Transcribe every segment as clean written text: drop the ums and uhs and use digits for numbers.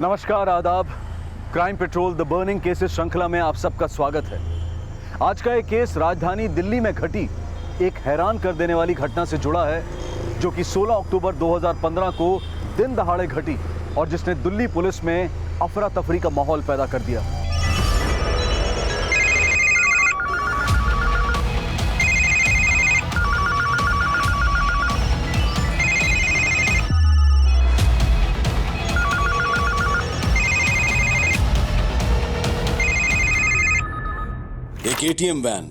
नमस्कार, आदाब। Crime petrol the burning cases श्रृंखला में आप सबका स्वागत है। आज का एक केस राजधानी दिल्ली में घटी एक हैरान कर देने वाली घटना से जुड़ा है, जो कि 16 अक्टूबर 2015 को दिन दहाड़े घटी और जिसने दिल्ली पुलिस में अफरा तफरी का माहौल पैदा कर दिया। एक एटीएम वैन,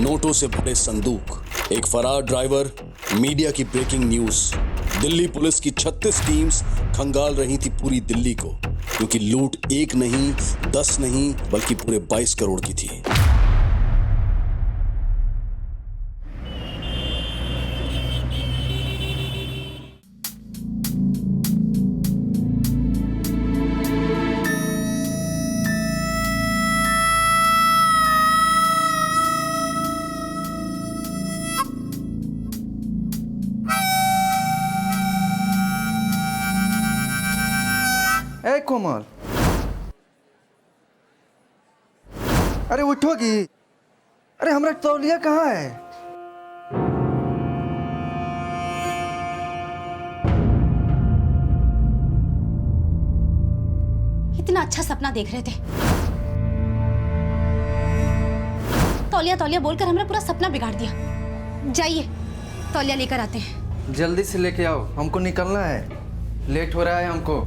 नोटों से भरे संदूक, एक फरार ड्राइवर, मीडिया की ब्रेकिंग न्यूज। दिल्ली पुलिस की 36 टीम्स खंगाल रही थी पूरी दिल्ली को, क्योंकि लूट एक नहीं, 10 नहीं, बल्कि पूरे 22 करोड़ की थी। ए कोमल, अरे उठोगी? अरे हमारा तौलिया कहाँ है? इतना अच्छा सपना देख रहे थे, तौलिया तौलिया बोलकर हमने पूरा सपना बिगाड़ दिया। जाइए, तौलिया लेकर आते हैं। जल्दी से लेके आओ, हमको निकलना है, लेट हो रहा है हमको।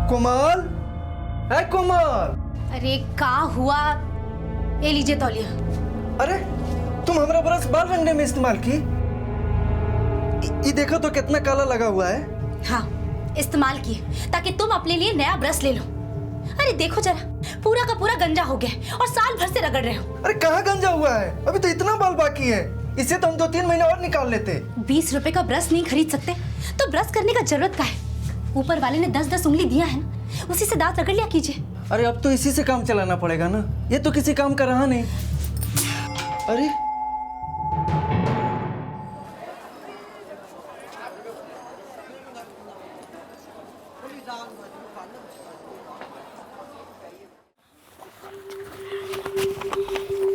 कोमल, है कोमल। अरे का हुआ? ये लीजिए तौलिया। अरे तुम हमारा ब्रश बाल रंगने में इस्तेमाल की? ये देखो तो कितना काला लगा हुआ है। हाँ, इस्तेमाल किए ताकि तुम अपने लिए नया ब्रश ले लो। अरे देखो जरा, पूरा का पूरा गंजा हो गया और साल भर से रगड़ रहे हो। अरे कहाँ गंजा हुआ है? अभी तो इतना बाल बाकी है, इससे तो हम 2-3 महीने और निकाल लेते। 20 रुपए का ब्रश नहीं खरीद सकते तो ब्रश करने का जरूरत क्या है? ऊपर वाले ने 10-10 उंगली दिया है ना, उसी से दांत रगड़ लिया कीजिए। अरे अब तो इसी से काम चलाना पड़ेगा ना, ये तो किसी काम का रहा नहीं। अरे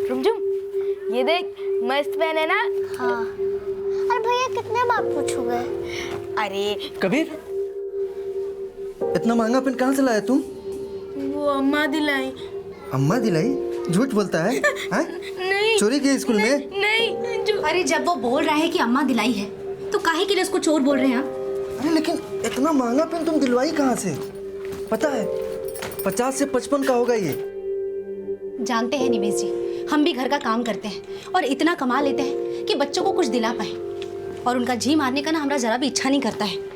रुमझुम, ये देख, मस्त पेन है ना? हाँ। अरे भैया कितने बार पूछोगे? अरे कबीर, इतना महंगा पेन कहाँ से लाया तुम? वो अम्मा दिलाई। अम्मा दिलाई? झूठ बोलता है? हाँ? नहीं, चोरी की स्कूल में? नहीं जो अरे जब वो बोल रहा है कि अम्मा दिलाई है तो काहे के लिए उसको चोर बोल रहे हैं आप? अरे लेकिन इतना महंगा पेन तुम दिलवाई कहाँ से? पता है 50 से 55 का होगा ये। जानते हैं निवेश जी, हम भी घर का काम करते हैं और इतना कमा लेते हैं कि बच्चों को कुछ दिला पाए, और उनका जी मारने का ना हमारा जरा भी इच्छा नहीं करता है।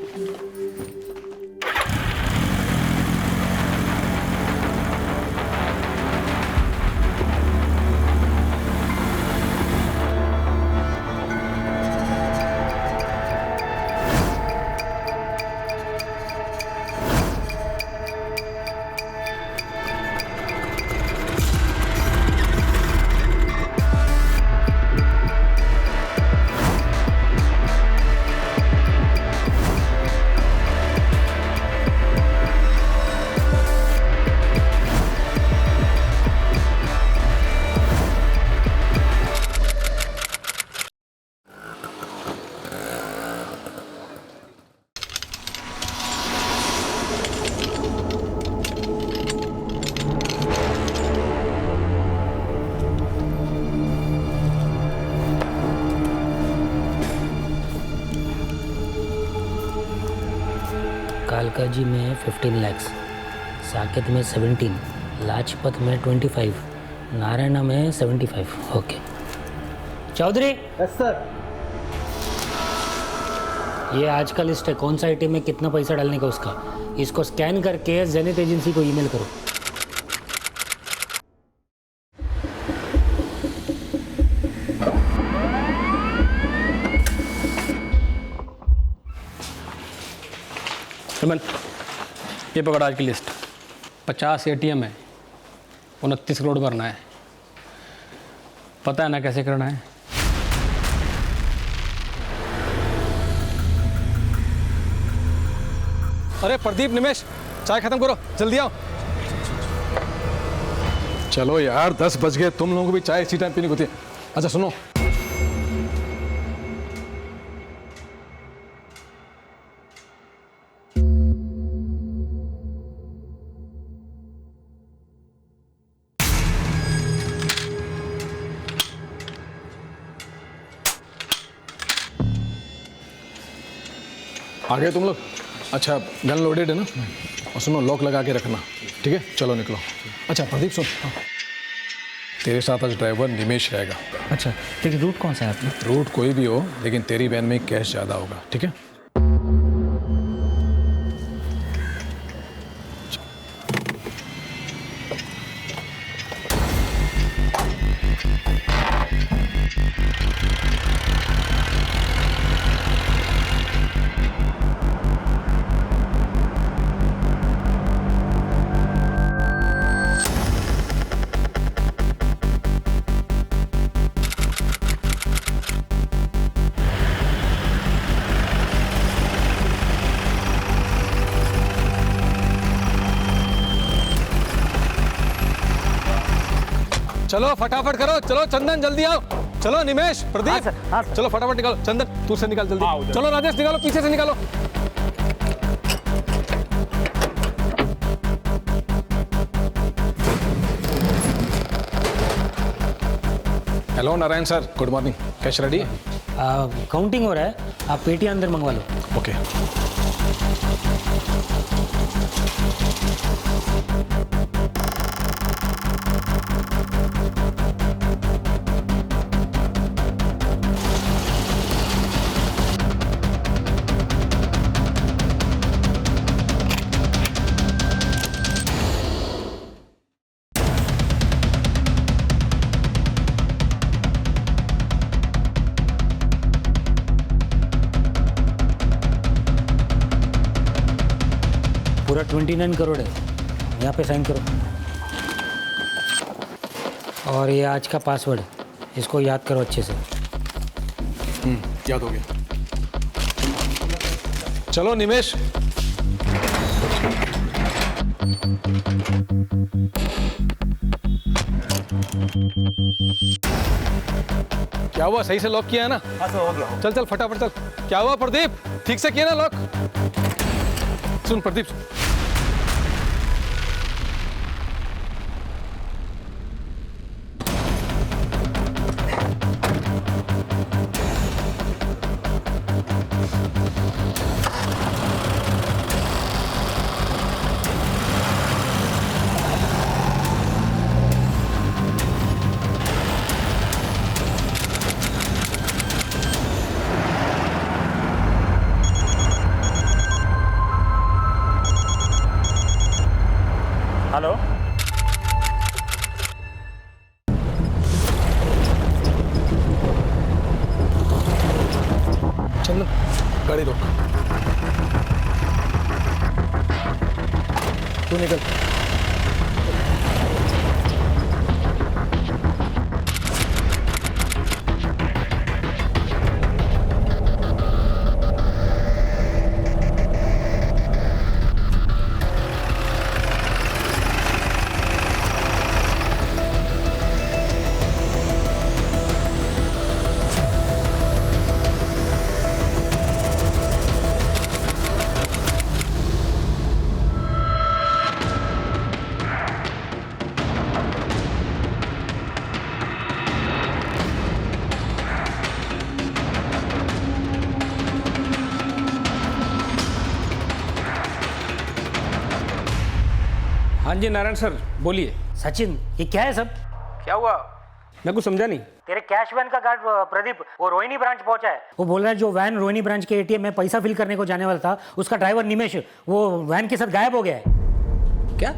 कालकाजी में 15 लाख, साकेत में 17, लाजपत में 25, नारायणा में 75। ओके चौधरी। Yes sir. ये आज का लिस्ट है, कौन सा आइटम में कितना पैसा डालने का उसका। इसको स्कैन करके जेनिथ एजेंसी को ईमेल करो। सुमन, ये पकड़ आज की लिस्ट। 50 ATM है, 29 करोड़ भरना है। पता है ना कैसे करना है? अरे प्रदीप, निमेश, चाय खत्म करो, जल्दी आओ। चलो यार, 10 बज गए, तुम लोगों को भी चाय इसी टाइम पीनी होती है। अच्छा सुनो, आ गए तुम लोग? अच्छा, गन लोडेड है ना? और सुनो, लॉक लगा के रखना, ठीक है? चलो निकलो। अच्छा प्रदीप सुन, तेरे साथ आज ड्राइवर निमेश रहेगा। अच्छा ठीक है, रूट कौन सा है आपने? रूट कोई भी हो, लेकिन तेरी वैन में कैश ज़्यादा होगा, ठीक है? चलो फटाफट करो, चलो चंदन जल्दी आओ, चलो निमेश, प्रदीप, चलो फटाफट निकालो। चंदन तू से निकाल जल्दी, चलो राजेश निकालो, पीछे से निकालो। Hello Narayan sir, good morning. Cash ready है? काउंटिंग हो रहा है, आप पेटी अंदर मंगवा लो। ओके। पूरा 29 करोड़ है, यहाँ पे साइन करो। और ये आज का पासवर्ड, इसको याद करो अच्छे से। याद हो गया। चलो निमेश। क्या हुआ, सही से लॉक किया है ना? हाँ सर, हो गया। चल चल फटाफट चल। क्या हुआ प्रदीप, ठीक से किया ना लॉक? सुन प्रदीप, हेलो, चंदन गाड़ी रोक, तू निकल। हाँ जी नारायण सर, बोलिए। सचिन ये क्या है सब? क्या हुआ, मैं कुछ समझा नहीं। तेरे कैश वैन का गार्ड प्रदीप वो रोहिणी ब्रांच पहुंचा है। वो बोल रहा है जो वैन रोहिणी ब्रांच के एटीएम में पैसा फिल करने को जाने वाला था, उसका ड्राइवर निमेश वो वैन के साथ गायब हो गया है। क्या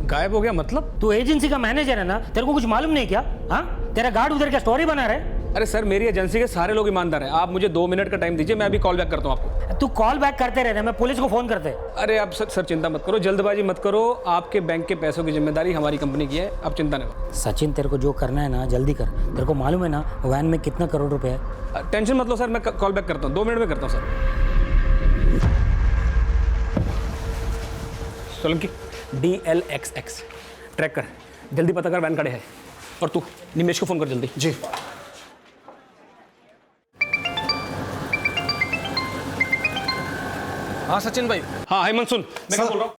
गायब हो गया मतलब? तू एजेंसी का मैनेजर है ना, तेरे को कुछ मालूम नहीं क्या? हाँ, तेरा गार्ड उधर क्या स्टोरी बना रहा है? अरे सर, मेरी एजेंसी के सारे लोग ईमानदार हैं। आप मुझे 2 मिनट का टाइम दीजिए, मैं अभी कॉल बैक करता हूँ आपको। तू कॉल बैक करते रहना, मैं पुलिस को फोन करते। अरे आप सर चिंता मत करो, जल्दबाजी मत करो। आपके बैंक के पैसों की जिम्मेदारी हमारी कंपनी की है, आप चिंता नहीं करो। सचिन तेरे को जो करना है ना जल्दी कर, तेरे को मालूम है ना वैन में कितना करोड़ रुपए है। टेंशन मत लो सर, मैं कॉल बैक करता हूँ, 2 मिनट में करता हूँ सर। सोलंकी DLXX ट्रैक कर, जल्दी पता कर वैन कड़े है। और तू निमेश को फ़ोन कर जल्दी। जी। हाँ सचिन भाई। हाँ हेमंत सुन, मैं क्या बोल रहा हूँ।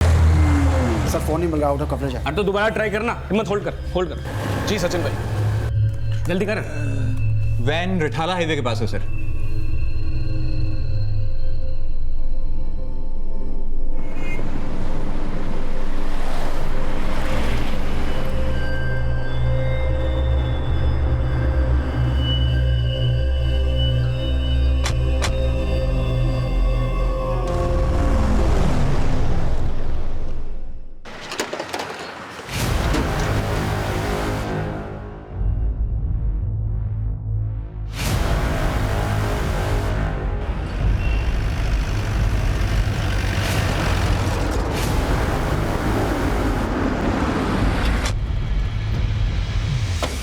सर फोन नहीं मिल रहा, आउट ऑफ कवरेज है। अरे तो दोबारा ट्राई करना। हिम्मत होल्ड कर। जी सचिन भाई। जल्दी कर। वैन रिठाला हाईवे के पास है सर।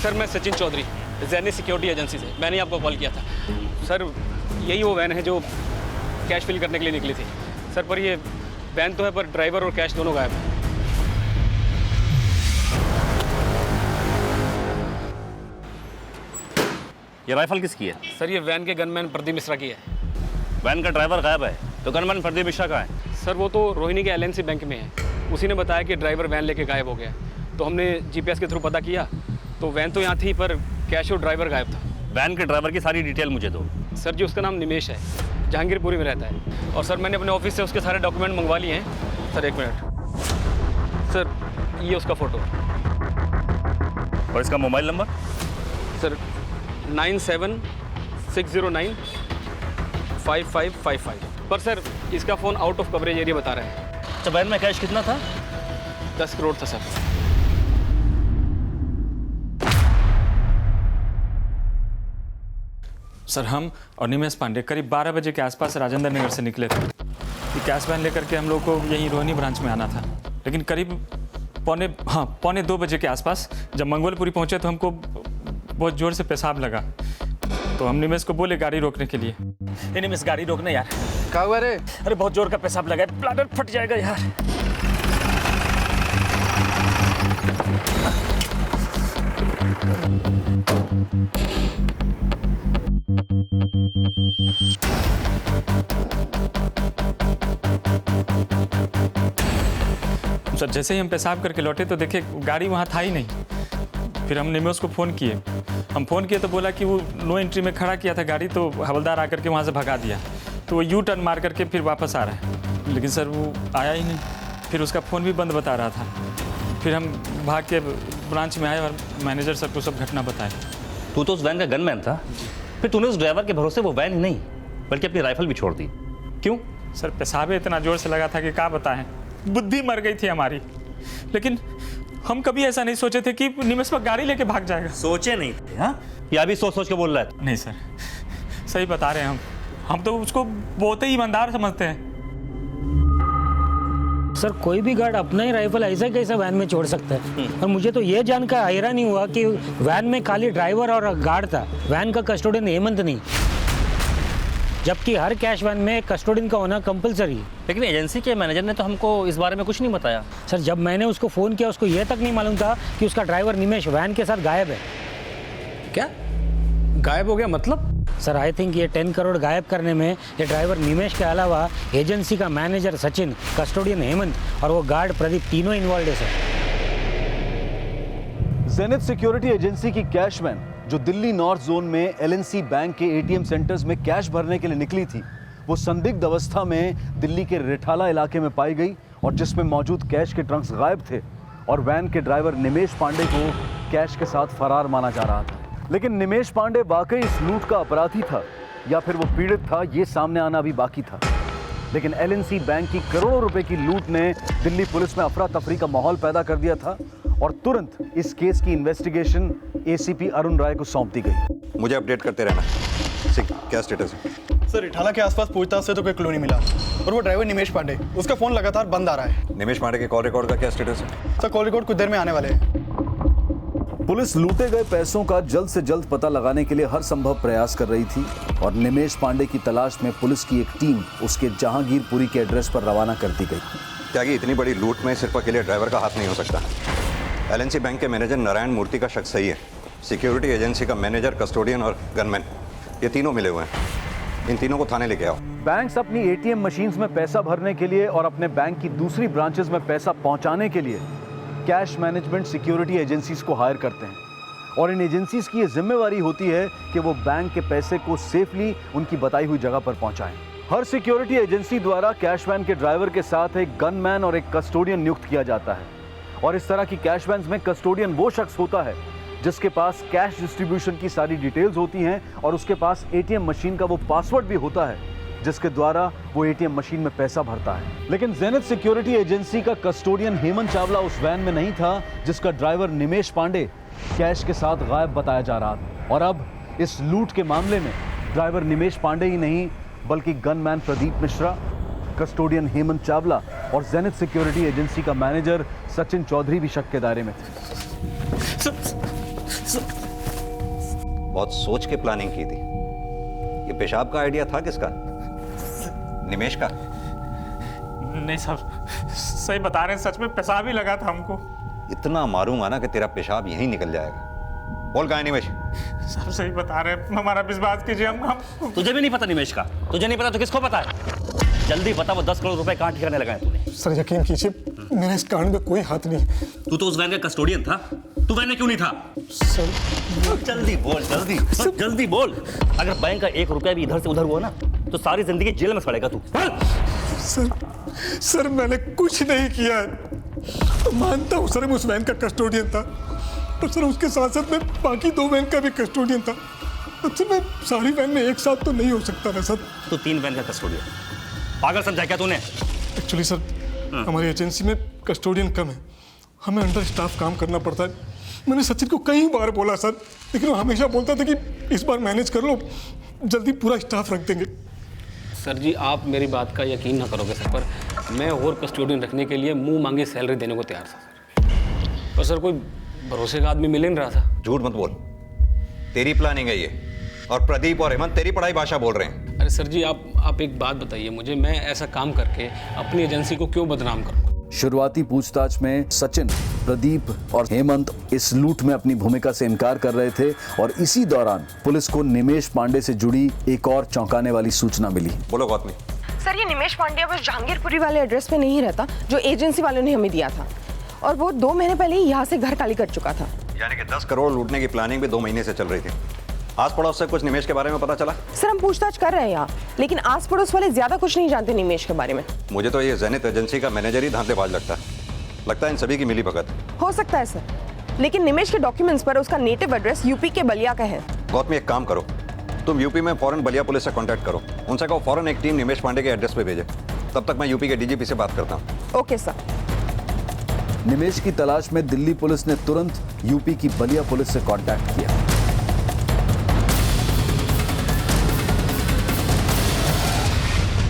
सर मैं सचिन चौधरी, जैनिस सिक्योरिटी एजेंसी से। मैंने आपको कॉल किया था सर। यही वो वैन है जो कैश फिल करने के लिए निकली थी सर, पर ये वैन तो है पर ड्राइवर और कैश दोनों गायब हैं। ये राइफल किसकी है? सर ये वैन के गनमैन प्रदीप मिश्रा की है। वैन का ड्राइवर गायब है तो गनमैन प्रदीप मिश्रा कहाँ है? सर वो तो रोहिणी के LNC बैंक में है। उसी ने बताया कि ड्राइवर वैन लेके गायब हो गया, तो हमने GPS के थ्रू पता किया तो वैन तो यहाँ थी पर कैश और ड्राइवर गायब था। वैन के ड्राइवर की सारी डिटेल मुझे दो। सर जी उसका नाम निमेश है, जहांगीरपुरी में रहता है। और सर मैंने अपने ऑफिस से उसके सारे डॉक्यूमेंट मंगवा लिए हैं। सर एक मिनट सर, ये उसका फ़ोटो। और इसका मोबाइल नंबर? सर 9760955555। पर सर इसका phone out of coverage area बता रहा है। अच्छा वैन में कैश कितना था? 10 करोड़ था सर। सर हम और निमेश पांडे करीब 12 बजे के आसपास राजेंद्र नगर से निकले थे। ये कैश वैन लेकर के हम लोग को यहीं रोहिणी ब्रांच में आना था, लेकिन करीब पौने 2 बजे के आसपास जब मंगोलपुरी पहुंचे तो हमको बहुत ज़ोर से पेशाब लगा, तो हम निमेश को बोले गाड़ी रोकने के लिए। ये निमेश गाड़ी रोकना यार। क्या हुआ रे? अरे बहुत जोर का पेशाब लगा है, ब्लैडर फट जाएगा यार। सर जैसे ही हम पेशाब करके लौटे तो देखे गाड़ी वहाँ था ही नहीं। फिर हम निमेश को फ़ोन किए। हम फ़ोन किए तो बोला कि वो नो एंट्री में खड़ा किया था गाड़ी, तो हवलदार आकर के वहाँ से भगा दिया। तो वो यू टर्न मार करके फिर वापस आ रहा है, लेकिन सर वो आया ही नहीं। फिर उसका फ़ोन भी बंद बता रहा था। फिर हम भाग के ब्रांच में आए और मैनेजर सर को सब घटना बताए। तू तो उस वैन का गनमैन था, फिर तूने उस ड्राइवर के भरोसे वो वैन ही नहीं बल्कि अपनी राइफल भी छोड़ दी, क्यों? सर पेशाब इतना ज़ोर से लगा था कि क्या बताएं, बुद्धि मर गई थी हमारी। लेकिन हम कभी ऐसा नहीं सोचे थे कि निमेश पर गाड़ी लेके भाग जाएगा। सोचे नहीं थे? हाँ, या अभी सोच सोच के बोल रहा है? नहीं सर, सही बता रहे हैं हम तो उसको बहुत ही ईमानदार समझते हैं। सर कोई भी गार्ड अपना ही राइफल ऐसा कैसा वैन में छोड़ सकता है? और मुझे तो ये जानकर हैरानी हुआ कि वैन में खाली ड्राइवर और गार्ड था, वैन का कस्टोडियन हेमंत नहीं, जबकि हर कैश वैन में कस्टोडियन का होना कंपलसरी है। लेकिन एजेंसी के मैनेजर ने तो हमको इस बारे में कुछ नहीं बताया। सर जब मैंने उसको फ़ोन किया उसको ये तक नहीं मालूम था कि उसका ड्राइवर निमेश वैन के साथ गायब है। क्या गायब हो गया मतलब? सर आई थिंक ये 10 करोड़ गायब करने में ये ड्राइवर निमेश के अलावा एजेंसी का मैनेजर सचिन, कस्टोडियन हेमंत और वो गार्ड प्रदीप तीनों इन्वॉल्व है सर। जेनिथ सिक्योरिटी एजेंसी की कैश वैन जो दिल्ली नॉर्थ जोन में LNC बैंक के ATM सेंटर्स में कैश भरने के लिए निकली थी, वो संदिग्ध अवस्था में दिल्ली के रिठाला इलाके में पाई गई और जिसमें मौजूद कैश के ट्रंक्स गायब थे और वैन के ड्राइवर निमेश पांडे को कैश के साथ फरार माना जा रहा था। लेकिन निमेश पांडे वाकई इस लूट का अपराधी था या फिर वो पीड़ित था, ये सामने आना भी बाकी था। लेकिन LNC बैंक की करोड़ों रुपए की लूट ने दिल्ली पुलिस में अफरा तफरी का माहौल पैदा कर दिया था और तुरंत इस केस की इन्वेस्टिगेशन ACP अरुण राय को सौंप दी गई। मुझे अपडेट करते रहना। क्या स्टेटस है? सर रिठाला के आसपास पूछताछ से तो कोई क्लू नहीं मिला और वो ड्राइवर निमेश पांडे, उसका फोन लगातार बंद आ रहा है। निमेश पांडे के कॉल रिकॉर्ड का क्या स्टेटस है? सर कॉल रिकॉर्ड कुछ देर में आने वाले हैं। पुलिस लूटे गए पैसों का जल्द से जल्द पता लगाने के लिए हर संभव प्रयास कर रही थी और निमेश पांडे की तलाश में पुलिस की एक टीम उसके जहांगीरपुरी के एड्रेस पर रवाना कर दी गई। त्यागी, इतनी बड़ी लूट में सिर्फ अकेले ड्राइवर का हाथ नहीं हो सकता। एलएनसी बैंक के मैनेजर नारायण मूर्ति का शक सही है। सिक्योरिटी एजेंसी का मैनेजर, कस्टोडियन और गनमैन, ये तीनों मिले हुए हैं। इन तीनों को थाने लेके आओ। बैंक्स अपनी एटीएम मशीन्स में पैसा भरने के लिए और अपने बैंक की दूसरी ब्रांचेस में पैसा पहुंचाने के लिए कैश मैनेजमेंट सिक्योरिटी एजेंसीज को हायर करते हैं, और इन एजेंसीज की ये जिम्मेवारी होती है कि वो बैंक के पैसे को सेफली उनकी बताई हुई जगह पर पहुंचाएं। हर सिक्योरिटी एजेंसी द्वारा कैश वैन के ड्राइवर के साथ एक गनमैन और एक कस्टोडियन नियुक्त किया जाता है, और इस तरह की कैश वैन्स में कस्टोडियन वो शख्स होता है जिसके पास कैश डिस्ट्रीब्यूशन की सारी डिटेल्स होती हैं, और उसके पास एटीएम मशीन का वो पासवर्ड भी होता है जिसके द्वारा वो एटीएम मशीन में पैसा भरता है। लेकिन जेनिथ सिक्योरिटी एजेंसी का कस्टोडियन हेमंत चावला उस वैन में नहीं था जिसका ड्राइवर निमेश पांडे कैश के साथ गायब बताया जा रहा था। और अब इस लूट के मामले में ड्राइवर निमेश पांडे ही नहीं बल्कि गनमैन प्रदीप मिश्रा, कस्टोडियन हेमंत चावला और जेनिथ सिक्योरिटी एजेंसी का मैनेजर सचिन चौधरी भी शक के दायरे में थे। बहुत सोच के प्लानिंग की थी। ये पेशाब का आइडिया था किसका? निमेश का? नहीं साहब, सही बता रहे हैं, सच में पेशाब ही लगा था हमको। इतना मारूंगा ना कि तेरा पेशाब यहीं निकल जाएगा। बोल कहाँ है निमेश? साहब सही बता रहे हैं, हमारा विश्वास कीजिए। हम तुझे भी नहीं पता निमेश का? तुझे नहीं पता तो किसको पता है? जल्दी बता, वो 10 करोड़ रुपए कहाँ ठिकाने लगाए तूने? सर यकीन कीजिए, मेरा इस कांड में कोई हाथ नहीं है। तू तो उस वैन का कस्टोडियन था, तू वैन में क्यों नहीं था? सर जल्दी बोल, जल्दी बोल। अगर बैंक का 1 रुपया भी इधर से उधर हुआ ना तो सारी जिंदगी जेल में सड़ेगा तू। सर मैंने कुछ नहीं किया है। मानता हूँ सर, मैं उस वैन का कस्टोडियन था, पर सर उसके साथ साथ मैं बाकी 2 वैन का भी कस्टोडियन था। अच्छा, मैं सारी वैन में एक साथ तो नहीं हो सकता ना सर। तो 3 वैन का कस्टोडियन, पागल समझा क्या तूने? एक्चुअली सर, हमारी एजेंसी में कस्टोडियन कम है, हमें अंडर स्टाफ काम करना पड़ता है। मैंने सचिन को कई बार बोला सर, लेकिन वो हमेशा बोलता था कि इस बार मैनेज कर लो, जल्दी पूरा स्टाफ रख देंगे। सर जी, आप मेरी बात का यकीन ना करोगे सर, पर मैं और कस्टोडियन रखने के लिए मुंह मांगी सैलरी देने को तैयार था सर, पर सर कोई भरोसे का आदमी मिल नहीं रहा था। झूठ मत बोल, तेरी प्लानिंग है ये, और प्रदीप और हेमंत तेरी पढ़ाई भाषा बोल रहे हैं। अरे सर जी, आप एक बात बताइए मुझे, मैं ऐसा काम करके अपनी एजेंसी को क्यों बदनाम करूँ? शुरुआती पूछताछ में सचिन, प्रदीप और हेमंत इस लूट में अपनी भूमिका से इनकार कर रहे थे, और इसी दौरान पुलिस को निमेश पांडे से जुड़ी एक और चौंकाने वाली सूचना मिली। बोलो गौतमी। सर, ये निमेश पांडे बस जहांगीरपुरी वाले एड्रेस पे नहीं रहता जो एजेंसी वालों ने हमें दिया था, और वो 2 महीने पहले ही यहाँ से घर खाली कर चुका था। यानी कि 10 करोड़ लूटने की प्लानिंग भी 2 महीने से चल रही थी। आस पड़ोस से कुछ निमेश के बारे में पता चला? सर, हम पूछताछ कर रहे हैं यहाँ, लेकिन आस पड़ोस वाले ज्यादा कुछ नहीं जानते निमेश के बारे में। मुझे तो ये जेनिथ एजेंसी का मैनेजर ही धांधलेबाज लगता है इन सभी की मिली भगत। हो सकता है सर, लेकिन निमेश के डॉक्यूमेंट्स पर उसका नेटिव एड्रेस यूपी के बलिया का है। गौतमी, एक काम करो, तुम यूपी में फौरन बलिया पुलिस से कांटेक्ट करो, उनसे कहो फौरन एक टीम निमेश पांडे के एड्रेस पे भेजे। तब तक मैं यूपी के डीजीपी से बात करता हूँ। Okay sir. निमेश की तलाश में दिल्ली पुलिस ने तुरंत यूपी की बलिया पुलिस से कांटेक्ट किया।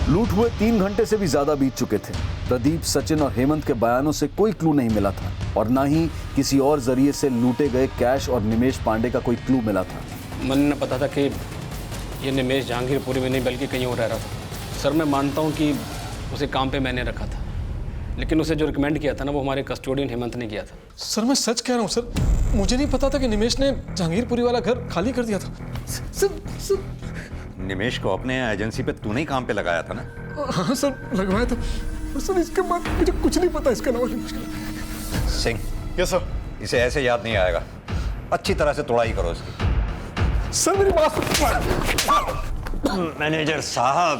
लूट हुए 3 घंटे से भी ज्यादा बीत चुके थे। प्रदीप, सचिन और हेमंत के बयानों से कोई क्लू नहीं मिला था, और ना ही किसी और जरिए से लूटे गए कैश और निमेश पांडे का कोई क्लू मिला था। मन ने पता था कि ये निमेश जहांगीरपुरी में नहीं बल्कि कहीं और रह रहा था। सर, मैं मानता हूँ कि उसे काम पे मैंने रखा था, लेकिन उसे जो रिकमेंड किया था ना, वो हमारे कस्टोडियन हेमंत ने किया था। सर, मैं सच कह रहा हूँ सर, मुझे नहीं पता था कि निमेश ने जहांगीरपुरी वाला घर खाली कर दिया था। सर, निमेश को अपने एजेंसी पे तूने ही काम पे लगाया था ना? हाँ सर, लगवाया था। सर, इसके बाद मुझे कुछ नहीं पता इसके अलावा। सिंह। Yes sir. इसे ऐसे याद नहीं आएगा, अच्छी तरह से तोड़ाई करो इसकी। सर, मेरी बात। मैनेजर साहब,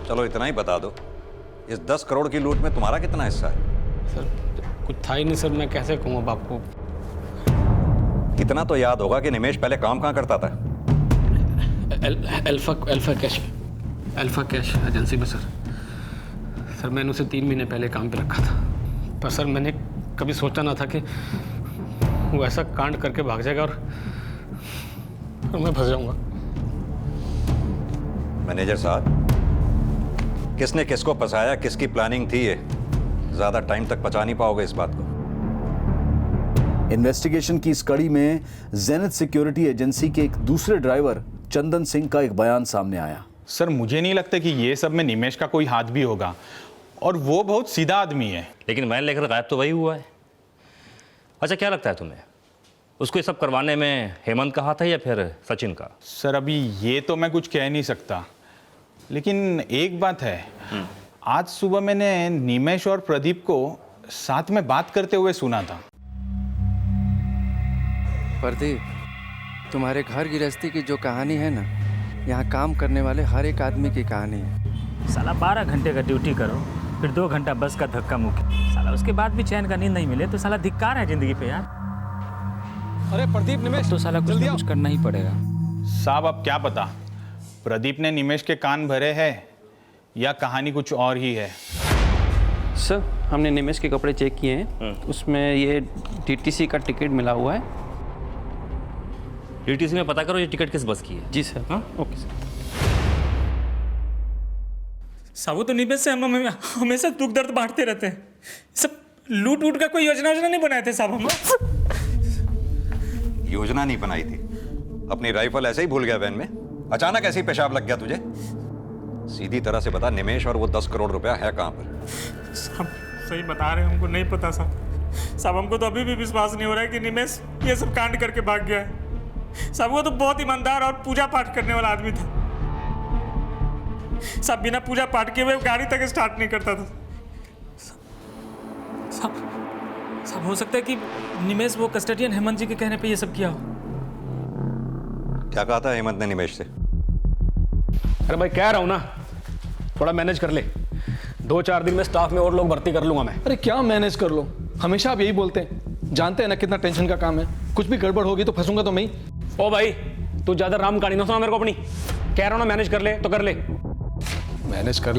चलो इतना ही बता दो, इस 10 करोड़ की लूट में तुम्हारा कितना हिस्सा है? सर, कुछ था ही नहीं सर, मैं कैसे कहूँ अब आपको। इतना तो याद होगा कि निमेश पहले काम कहाँ करता था? अल्फा कैश एजेंसी में सर। सर, मैंने उसे 3 महीने पहले काम पे रखा था, पर सर मैंने कभी सोचा ना था कि वो ऐसा कांड करके भाग जाएगा और मैं फंस जाऊंगा। मैनेजर साहब, किसने किसको फंसाया, किसकी प्लानिंग थी, ये ज्यादा टाइम तक पचा नहीं पाओगे इस बात को। इन्वेस्टिगेशन की इस कड़ी में जेनिथ सिक्योरिटी एजेंसी के एक दूसरे ड्राइवर चंदन सिंह का एक बयान सामने आया। सर मुझे नहीं लगता कि ये सब में निमेश का कोई हाथ भी होगा, और वो बहुत सीधा आदमी है। लेकिन वैन लेकर गायब तो वही हुआ है। अच्छा, क्या लगता है तुम्हें, उसको ये सब करवाने में हेमंत का हाथ है या फिर सचिन का? सर अभी ये तो मैं कुछ कह नहीं सकता, लेकिन एक बात है, आज सुबह मैंने निमेश और प्रदीप को साथ में बात करते हुए सुना था। प्रदीप, तुम्हारे घर गृहस्थी की जो कहानी है ना, यहाँ काम करने वाले हर एक आदमी की कहानी है। साला 12 घंटे का ड्यूटी करो, फिर 2 घंटा बस का धक्का मुक्की, साला उसके बाद भी चैन का नींद नहीं मिले तो साला धिक्कार है जिंदगी पे यार। अरे प्रदीप, निमेश तो साला कुछ ना कुछ करना ही पड़ेगा। साहब अब क्या पता, प्रदीप ने निमेश के कान भरे हैं या कहानी कुछ और ही है। सर, हमने निमेश के कपड़े चेक किए हैं, उसमें ये टीटीसी का टिकट मिला हुआ है। टीटीसी में पता करो ये टिकट किस बस की है। जी सर। हाँ ओके सर। साबू तो निमेश से हम हमेशा दुख दर्द बांटते रहते हैं। सब लूट वूट का कोई योजना नहीं बनाए थे साहब हम। योजना नहीं बनाई थी, अपनी राइफल ऐसे ही भूल गया वैन में? अचानक ऐसे ही पेशाब लग गया तुझे? सीधी तरह से बता, निमेश और वो 10 करोड़ रुपया है कहाँ पर? साहब सही बता रहे हैं, हमको नहीं पता साहब। हमको तो अभी भी विश्वास नहीं हो रहा है कि निमेश ये सब कांड करके भाग गया है। साहब वो तो बहुत ईमानदार और पूजा पाठ करने वाला आदमी था साहब, बिना पूजा पाठ किए हुए गाड़ी तक स्टार्ट नहीं करता था साहब। हो सकता है कि निमेश वो कस्टडियन हेमंत जी के कहने पे ये सब किया हो। क्या कहा था हेमंत ने निमेश से? अरे भाई कह रहा हूँ ना, थोड़ा मैनेज कर ले, 2-4 दिन में स्टाफ में और लोग भर्ती कर लूंगा मैं। अरे क्या मैनेज कर लो, हमेशा आप यही बोलते हैं, जानते हैं ना कितना टेंशन का काम है। कुछ भी गड़बड़ होगी तो फंसूंगा तो मैं ही। ओ भाई तू ज्यादा राम कहानी ना सुना मेरे को अपनी, कह रहा हूँ ना मैनेज कर ले तो कर ले। मैनेज कर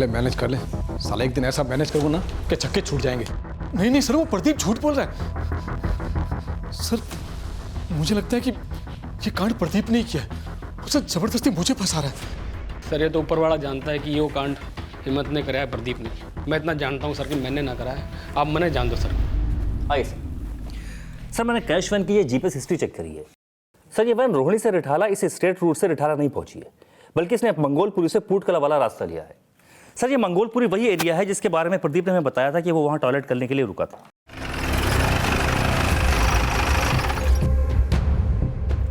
ले, साला एक दिन ऐसा मैनेज करूँ ना कि छक्के छूट जाएंगे। नहीं नहीं सर, वो प्रदीप झूठ बोल रहा है। सर मुझे लगता है कि ये कांड प्रदीप ने ही किया है, उसे जबरदस्ती मुझे फंसा रहा है। सर ये तो ऊपर वाला जानता है कि ये वो कांड हेमंत ने कराया, प्रदीप ने। मैं इतना जानता हूँ सर कि मैंने ना कराया, आप मैंने जान दो सर। आइए सर, मैंने कैश वैन की ये जीपीएस हिस्ट्री चेक करी है सर। ये वैन रोहिणी से रिठाला इस स्ट्रेट रूट से रिठाला नहीं पहुंची है, बल्कि इसने मंगोलपुरी से पूटकला वाला रास्ता लिया है। सर ये मंगोलपुरी वही एरिया है जिसके बारे में प्रदीप ने हमें बताया था कि वो वहां टॉयलेट करने के लिए रुका था।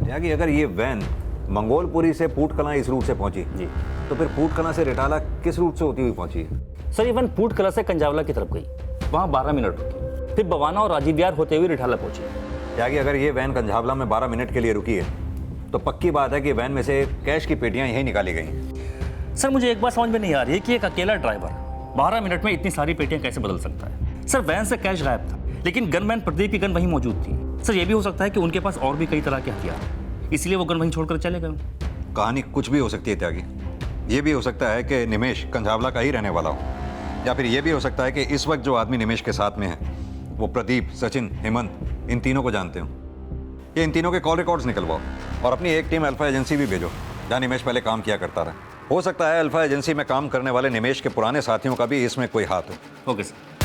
त्यागी, अगर ये वैन मंगोलपुरी से पूटकला इस रूट से पहुंची जी, तो फिर पूटकला से रिठाला किस रूट से होती हुई पहुंची है? सर ये वैन पूटकला से कंजावला की तरफ गई, वहां 12 मिनट रुकी, फिर बवाना और राजीव विहार होते हुए रिठाला पहुंची। त्यागी, अगर ये वैन कंझावला में 12 मिनट के लिए रुकी है तो पक्की बात है कि वैन में से कैश की पेटियां यहीं निकाली गई। सर मुझे एक बात समझ में नहीं आ रही है कि एक अकेला ड्राइवर 12 मिनट में इतनी सारी पेटियां कैसे बदल सकता है? सर वैन से कैश गायब था, लेकिन गनमैन प्रदीप की गन वहीं मौजूद थी। सर ये भी हो सकता है कि उनके पास और भी कई तरह के हथियार, इसलिए वो गन वहीं छोड़कर चले गए। कहानी कुछ भी हो सकती है त्यागी। ये भी हो सकता है कि निमेश कंझावला का ही रहने वाला हो, या फिर ये भी हो सकता है कि इस वक्त जो आदमी निमेश के साथ में है वो प्रदीप, सचिन, हेमंत, इन तीनों को जानते हो। ये इन तीनों के कॉल रिकॉर्ड्स निकलवाओ और अपनी एक टीम अल्फा एजेंसी भी भेजो, जहाँ निमेश पहले काम किया करता रहा। हो सकता है अल्फा एजेंसी में काम करने वाले निमेश के पुराने साथियों का भी इसमें कोई हाथ हो। Okay sir.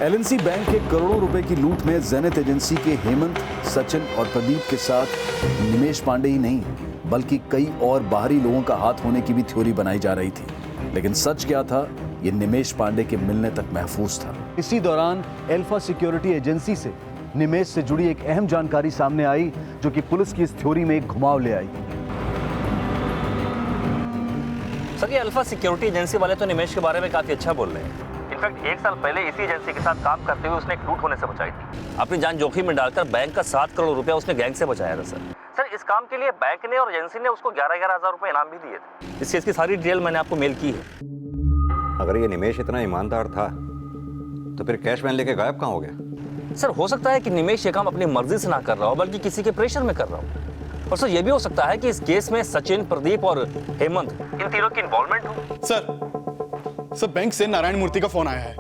एलएनसी बैंक के करोड़ों रुपए की लूट में जेनेट एजेंसी के हेमंत, सचिन और प्रदीप के साथ निमेश पांडे ही नहीं बल्कि कई और बाहरी लोगों का हाथ होने की भी थ्योरी बनाई जा रही थी। लेकिन सच क्या था, ये निमेश पांडे के मिलने तक महफूज था। इसी दौरान अल्फा सिक्योरिटी एजेंसी से निमेश से जुड़ी एक अहम जानकारी सामने आई जो कि पुलिस की इस थ्योरी में एक घुमाव ले आई। सर ये अल्फा सिक्योरिटी एजेंसी वाले तो निमेश के बारे में काफी अच्छा बोल रहे हैं। इनफैक्ट 1 साल पहले इसी एजेंसी के साथ काम करते हुए उसने एक लूट होने से बचाई थी। अपनी जान जोखिम में डालकर बैंक का 7 करोड़ रुपया उसने गैंग से बचाया था सर। इस काम के लिए बैंक ने और एजेंसी ने उसको 11,000 रुपए इनाम भी दिए थे। इस केस की सारी डिटेल मैंने आपको मेल की है। अगर ये निमेश इतना ईमानदार था तो फिर कैश वैन लेके गायब कहाँ हो गया? सर हो सकता है कि निमेश ये काम अपनी मर्जी से ना कर रहा हो बल्कि किसी के प्रेशर में कर रहा हो। और सर ये भी हो सकता है कि इस केस में सचिन, प्रदीप और हेमंत इन तीनों की इन्वॉल्वमेंट हो। सर बैंक से नारायण मूर्ति का फोन आया है।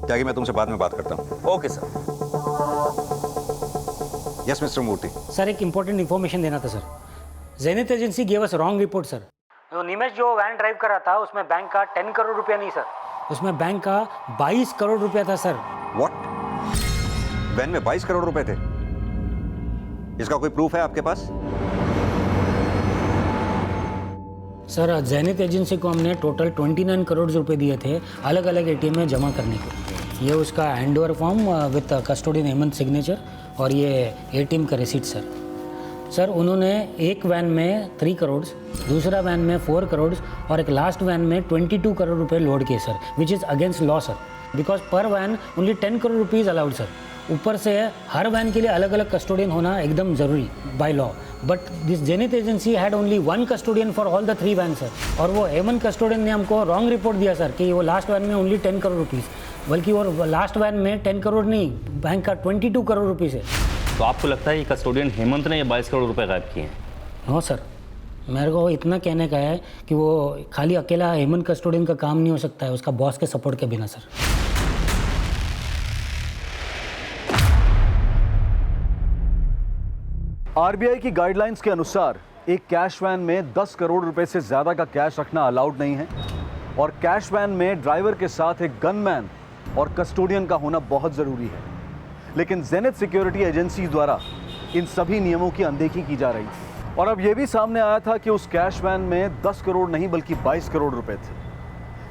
त्यागी, मैं तुमसे बाद में बात करता हूँ। Okay sir. यस मिस्टर मूर्ति। सर एक इंपॉर्टेंट इन्फॉर्मेशन देना था sir. Janet agency gave us wrong report sir. जो निमेश जो वैन ड्राइव कर रहा था उसमें बैंक का 10 करोड़ रुपया नहीं सर, उसमें बैंक का 22 करोड़ रुपया था सर। व्हाट? वैन में 22 करोड़ रुपए थे। इसका कोई प्रूफ है आपके पास? सर जेनिथ एजेंसी को हमने टोटल 29 करोड़ रुपए दिए थे अलग अलग एटीएम में जमा करने को। ये उसका handover form with custodian Hemant signature और ये एटीएम का रिसीट सर। सर उन्होंने एक वैन में 3 करोड़, दूसरा वैन में 4 करोड़ और एक लास्ट वैन में 22 करोड़ रुपए लोड किए sir, which is against law sir, because per van only 10 crore rupees allowed sir. ऊपर से हर वैन के लिए अलग अलग कस्टोडियन होना एकदम ज़रूरी by law, but this Zenith agency had only 1 custodian for all the 3 van sir. और वो हेमंत कस्टोडियन ने हमको रॉन्ग रिपोर्ट दिया सर कि वो लास्ट वैन में ओनली 10 करोड़ रुपीज़, बल्कि वो लास्ट वैन में 10 करोड़ नहीं, बैंक का 22 करोड़ रुपीज़ है। तो आपको लगता है कि कस्टोडियन हेमंत ने ये 22 करोड़ रुपए गायब किए हैं? नो सर, मेरे को इतना कहने का है कि वो खाली अकेला हेमंत कस्टोडियन का काम नहीं हो सकता है, उसका बॉस के सपोर्ट के बिना सर। आरबीआई की गाइडलाइंस के अनुसार एक कैश वैन में 10 करोड़ रुपए से ज्यादा का कैश रखना अलाउड नहीं है और कैश वैन में ड्राइवर के साथ एक गनमैन और कस्टोडियन का होना बहुत जरूरी है। लेकिन जेनिथ सिक्योरिटी एजेंसी द्वारा इन सभी नियमों की अनदेखी की जा रही थी और अब यह भी सामने आया था कि उस कैश वैन में 10 करोड़ नहीं बल्कि 22 करोड़ रुपए थे।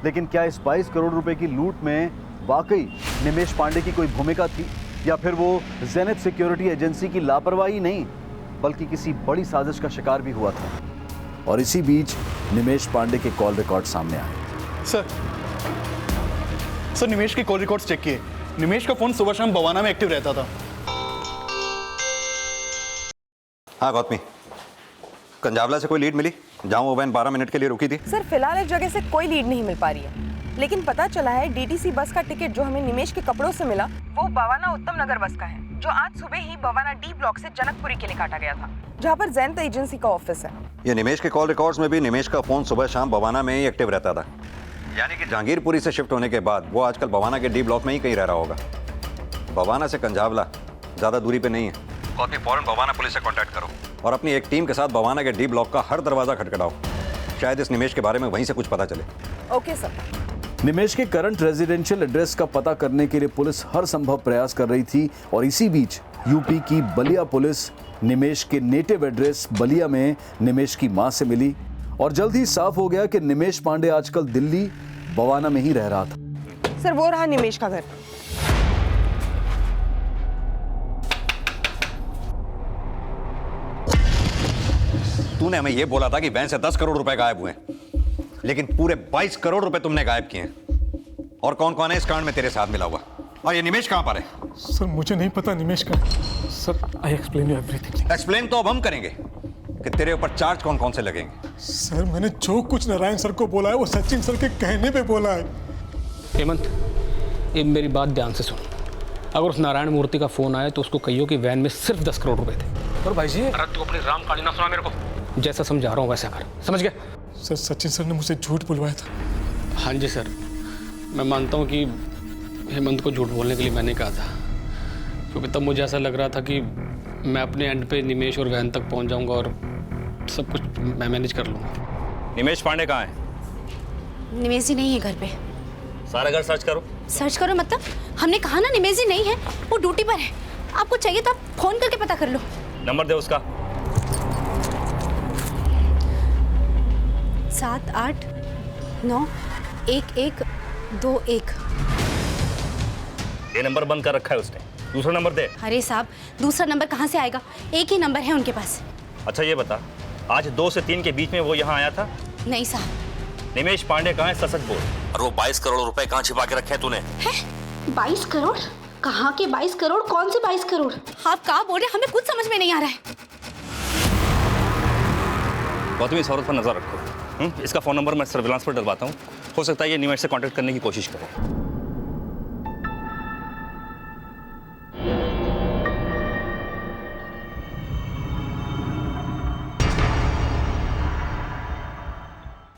लेकिन क्या इस 22 करोड़ रुपए की लूट में वाकई निमेश पांडे की कोई भूमिका थी या फिर वो जेनिथ सिक्योरिटी एजेंसी की लापरवाही नहीं बल्कि किसी बड़ी साजिश का शिकार भी हुआ था? और इसी बीच निमेश पांडे के कॉल रिकॉर्ड सामने आए। सर निमेश के कॉल रिकॉर्ड्स चेक किए। निमेश का फोन सुबह शाम बवाना में एक्टिव रहता था। हाँ गौतमी, कंजावला से कोई लीड मिली जहां वो वैन 12 मिनट के लिए रुकी थी? सर फिलहाल इस जगह से कोई लीड नहीं मिल पा रही है, लेकिन पता चला है डीटीसी बस का टिकट जो हमें निमेश के कपड़ों से मिला वो बवाना उत्तम नगर बस का है, जो आज सुबह ही बवाना डी ब्लॉक से जनकपुरी के लिए काटा गया था, जहाँ पर जेनिथ एजेंसी का ऑफिस है। ये निमेश के कॉल रिकॉर्ड्स में भी निमेश का फोन सुबह शाम बवाना में ही एक्टिव रहता था, यानी कि जहांगीरपुरी से शिफ्ट होने के बाद वो आजकल बवाना के डी ब्लॉक में ही कहीं रह रहा होगा। बवाना से कंजावला ज्यादा दूरी पे नहीं है। गौतमी फौरन बवाना पुलिस से कांटेक्ट करो और अपनी एक टीम के साथ बवाना के डी ब्लॉक का हर दरवाजा खटखटाओ, शायद इस निमेश के बारे में वहीं से कुछ पता चले। Okay sir. निमेश के करंट रेजिडेंशियल एड्रेस का पता करने के लिए पुलिस हर संभव प्रयास कर रही थी और इसी बीच यूपी की बलिया पुलिस निमेश के नेटिव एड्रेस बलिया में निमेश की मां से मिली और जल्द ही साफ हो गया कि निमेश पांडे आजकल दिल्ली बवाना में ही रह रहा था। सर वो रहा निमेश का घर। तूने हमें यह बोला था कि वैन से 10 करोड़ रुपए गायब हुए, लेकिन पूरे 22 करोड़ रुपए तुमने गायब किए हैं। और कौन कौन है इस कांड में तेरे साथ मिला हुआ? और ये निमेश कहां पर है? सर मुझे नहीं पता निमेश का। Sir I explain you everything. Explain तो अब हम करेंगे कि तेरे ऊपर चार्ज कौन कौन से लगेंगे। सर मैंने जो कुछ नारायण सर को बोला है वो सचिन सर के कहने पे बोला है। हेमंत, ये मेरी बात ध्यान से सुन। अगर उस नारायण मूर्ति का फोन आया तो उसको कहियो कि वैन में सिर्फ 10 करोड़ रुपए थे। और भाई जी, अरे तू अपनी राम काली ना सुना मेरे को, जैसा समझा रहा हूँ वैसा कर, समझ गया? सर सचिन सर ने मुझसे झूठ बुलवाया था। हाँ जी सर, मैं मानता हूँ कि हेमंत को झूठ बोलने के लिए मैंने कहा था, क्योंकि तब मुझे ऐसा लग रहा था कि मैं अपने एंड पे निमेश और वैन तक पहुँच जाऊँगा और सब कुछ मैं मैनेज कर लूँगा। निमेश पांडे कहाँ है? निमेश जी नहीं है घर पे। सारा घर सर्च करो। सर्च करो मतलब? हमने कहा ना निमेश जी नहीं है, वो ड्यूटी पर है। आपको चाहिए तो आप फोन करके पता कर लो। नंबर दे उसका। 789121 ये नंबर बंद कर रखा है उसने। दूसरा नंबर दे। अरे साहब, दूसरा नंबर कहाँ से आएगा? एक ही नंबर है उनके पास। अच्छा ये बता, आज 2 से 3 के बीच में वो यहाँ आया था? नहीं साहब। निमेश पांडे कहाँ है, सच बोल। और वो 22 करोड़ रुपए कहाँ छिपा के रखे हैं तूने? 22 करोड़? कहाँ के 22 करोड़? कौन से 22 करोड़? आप कहाँ बोल रहे हैं? हमें कुछ समझ में नहीं आ रहा है। गौतमी, इस औरत पर नजर रखो। इसका फोन नंबर मैं सर्विलांस पर डलवाता हूँ, हो सकता है ये निमेश से कांटेक्ट करने की कोशिश करे।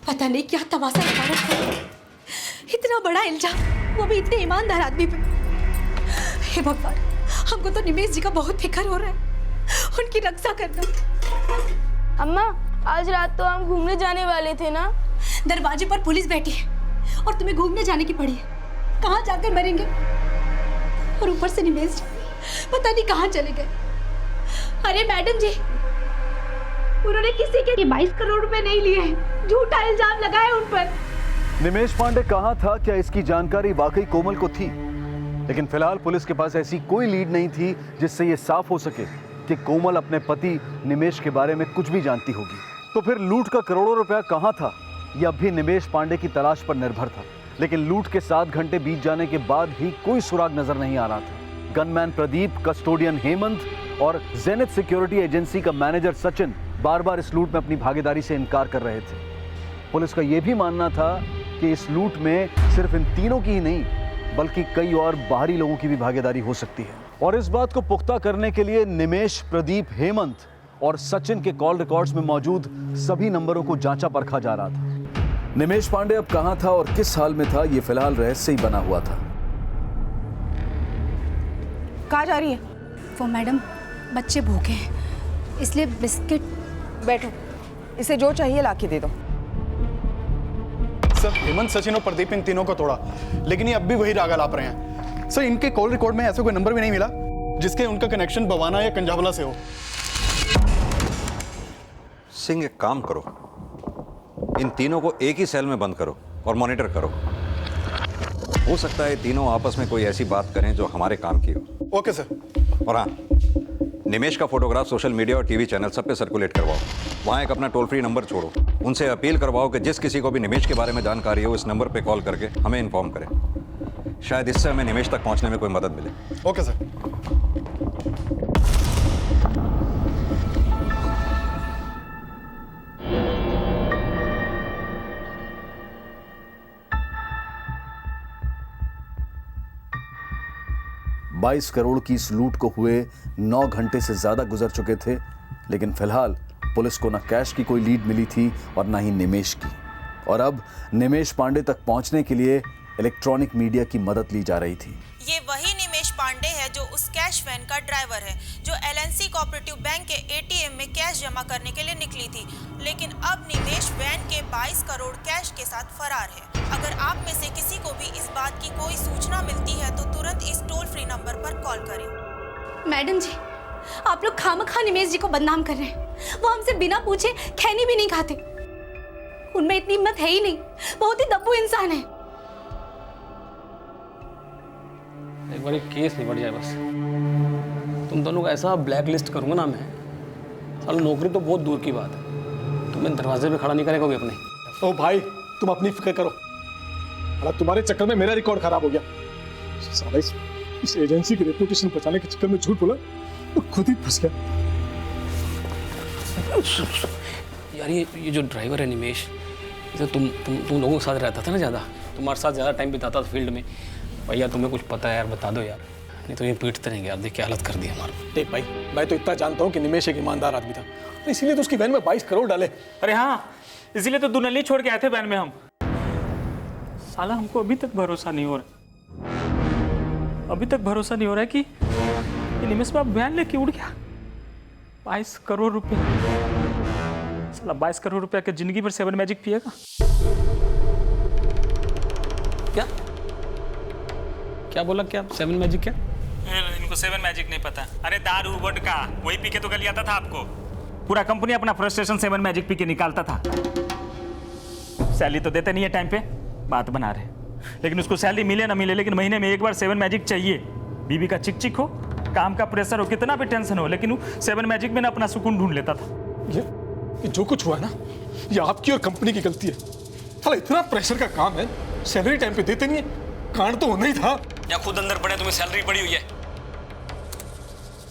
पता नहीं क्या तमाशा लगा रखा है। इतना बड़ा इल्जाम, वो भी इतने ईमानदार आदमी पे। हे भगवान, हमको तो निमेश जी का बहुत फिक्र हो रहा है। उनकी रक्षा करना। अम्मा, आज रात तो हम घूमने जाने वाले थे ना? दरवाजे पर पुलिस बैठी है और तुम्हें घूमने जाने की पड़ी है। कहाँ जाकर मरेंगे? और ऊपर से निमेश जी, पता नहीं कहाँ चले गए। अरे मैडम जी, उन्होंने किसी के 22 करोड़ रुपए नहीं लिए हैं, झूठा इल्जाम लगाया उन पर। निमेश पांडे कहाँ था, क्या इसकी जानकारी वाकई कोमल को थी? लेकिन फिलहाल पुलिस के पास ऐसी कोई लीड नहीं थी जिससे ये साफ हो सके कि कोमल अपने पति निमेश के बारे में कुछ भी जानती होगी। तो फिर लूट का करोड़ों रुपया कहाँ था, यह अब भी निमेश पांडे की तलाश पर निर्भर था। लेकिन लूट के 7 घंटे बीत जाने के बाद भी कोई सुराग नजर नहीं आ रहा था। गनमैन प्रदीप, कस्टोडियन हेमंत और जेनिथ सिक्योरिटी एजेंसी का मैनेजर सचिन बार बार इस लूट में अपनी भागीदारी से इनकार कर रहे थे। पुलिस का यह भी मानना था कि इस लूट में सिर्फ इन तीनों की ही नहीं बल्कि कई और बाहरी लोगों की भी भागीदारी हो सकती है। और इस बात को पुख्ता करने के लिए निमेश, प्रदीप, हेमंत और सचिन के कॉल रिकॉर्ड्स में मौजूद सभी नंबरों को जांचा परखा जा रहा था। निमेश पांडे अब कहां था और किस हाल में था, यह फिलहाल रहस्य ही बना हुआ था। कहाँ जा रही है? वो मैडम, बच्चे भूखे हैं इसलिए बिस्किट। बैठो, इसे जो चाहिए लाके दे दो। सर, हेमंत, सचिन और प्रदीप इन तीनों को तोड़ा, लेकिन ये अब भी वही राग अलाप रहे हैं। सर, इनके कॉल रिकॉर्ड में ऐसा कोई नंबर भी नहीं मिला जिसके उनका कनेक्शन बवाना या कंजावला से हो। सिंह, एक काम करो, इन तीनों को एक ही सेल में बंद करो और मॉनिटर करो। हो सकता है तीनों आपस में कोई ऐसी बात करें जो हमारे काम की हो। Okay sir. और हाँ, निमेश का फोटोग्राफ सोशल मीडिया और टीवी चैनल सब पे सर्कुलेट करवाओ। वहाँ एक अपना टोल फ्री नंबर छोड़ो, उनसे अपील करवाओ कि जिस किसी को भी निमेश के बारे में जानकारी हो इस नंबर पे कॉल करके हमें इन्फॉर्म करें। शायद इससे हमें निमेश तक पहुँचने में कोई मदद मिले। Okay sir. बाईस करोड़ की इस लूट को हुए 9 घंटे से ज्यादा गुजर चुके थे, लेकिन फिलहाल पुलिस को न कैश की कोई लीड मिली थी और न ही निमेश की। और अब निमेश पांडे तक पहुंचने के लिए इलेक्ट्रॉनिक मीडिया की मदद ली जा रही थी। ये वही निमेश पांडे है जो उस कैश वैन का ड्राइवर है जो एलएनसी कोऑपरेटिव बैंक के एटीएम में कैश जमा करने के लिए निकली थी। लेकिन अब निमेश वैन के 22 करोड़ कैश के साथ फरार है। अगर आप में से किसी को भी इस बात की कोई सूचना मिलती है तो तुरंत इस टोल फ्री नंबर पर कॉल करें। मैडम जी, आप लोग खामखा निमेश जी को बदनाम कर रहे हैं। वो हमसे बिना पूछे खैनी भी नहीं खाते। उनमें इतनी हिम्मत है ही नहीं, बहुत ही दब्बू इंसान है। एक बार केस निपट जाए बस। तुम दोनों को ऐसा ब्लैक लिस्ट करूंगा ना मैं, साल नौकरी तो बहुत दूर की बात है, तुम्हें दरवाजे पे खड़ा नहीं करेगा कोई अपने। ओ भाई, तुम अपनी फिक्र करो, तुम्हारे चक्कर में मेरा रिकॉर्ड खराब हो गया। साला इस एजेंसी की रेपुटेशन बचाने के चक्कर में झूठ बोला तो खुद ही फंस गया। यार ये जो ड्राइवर है निमेश, इसे तुम लोगों के साथ रहता था ना ज़्यादा, तुम्हारे साथ ज़्यादा टाइम बिताता था फील्ड में। भैया तुम्हें कुछ पता है यार, बता दो यार, नहीं तो ये पीटते रहेंगे। यार देख क्या हालत कर दी हमारा। देख भाई, मैं तो इतना जानता हूँ कि निमेश एक ईमानदार आदमी था, इसीलिए तो उसकी वैन में 22 करोड़ डाले। अरे हाँ, इसीलिए तो दुनली छोड़ के आए थे वैन में हम। साला हमको अभी तक भरोसा नहीं हो रहा, अभी तक भरोसा नहीं हो रहा है कि निमेश बाब वैन लेके उड़ गया। 22 करोड़ रुपए, साला 22 करोड़ रुपया के जिंदगी भर 7 मैजिक पिएगा क्या? क्या बोला? क्या 7 मैजिक? क्या इनको 7 मैजिक नहीं पता? अरे दारू वोडका वही पी के तो गल आता था आपको। पूरा कंपनी अपना फ्रस्ट्रेशन 7 मैजिक पी के निकालता था। सैलरी तो देते नहीं है टाइम पे, बात बना रहे, लेकिन उसको सैलरी मिले ना मिले लेकिन महीने में एक बार 7 मैजिक चाहिए। बीबी का चिक चिक हो, काम का प्रेशर हो, कितना भी टेंशन हो, लेकिन वो 7 मैजिक में ना अपना सुकून ढूंढ लेता था। ये जो कुछ हुआ है ना, ये आपकी और कंपनी की गलती है। साला इतना प्रेशर का काम है, सैलरी टाइम पे देते नहीं है, कांड तो होना ही था। या खुद अंदर पड़े, तुम्हें सैलरी पड़ी हुई है।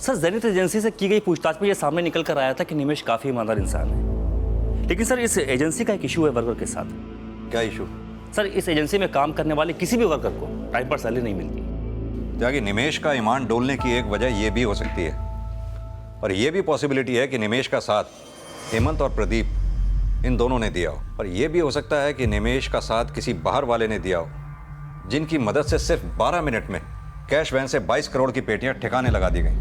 सर, जेनिथ एजेंसी से की गई पूछताछ में यह सामने निकल कर आया था कि निमेश काफी ईमानदार इंसान है। लेकिन सर, इस एजेंसी का एक इशू है वर्कर के साथ। क्या इशू? सर, इस एजेंसी में काम करने वाले किसी भी वर्कर को टाइम पर सैलरी नहीं मिलती। जाके निमेश का ईमान डोलने की एक वजह यह भी हो सकती है, और यह भी पॉसिबिलिटी है कि निमेश का साथ हेमंत और प्रदीप इन दोनों ने दिया हो, और यह भी हो सकता है कि निमेश का साथ किसी बाहर वाले ने दिया हो, जिनकी मदद से सिर्फ 12 मिनट में कैश वैन से 22 करोड़ की पेटियां ठिकाने लगा दी गई।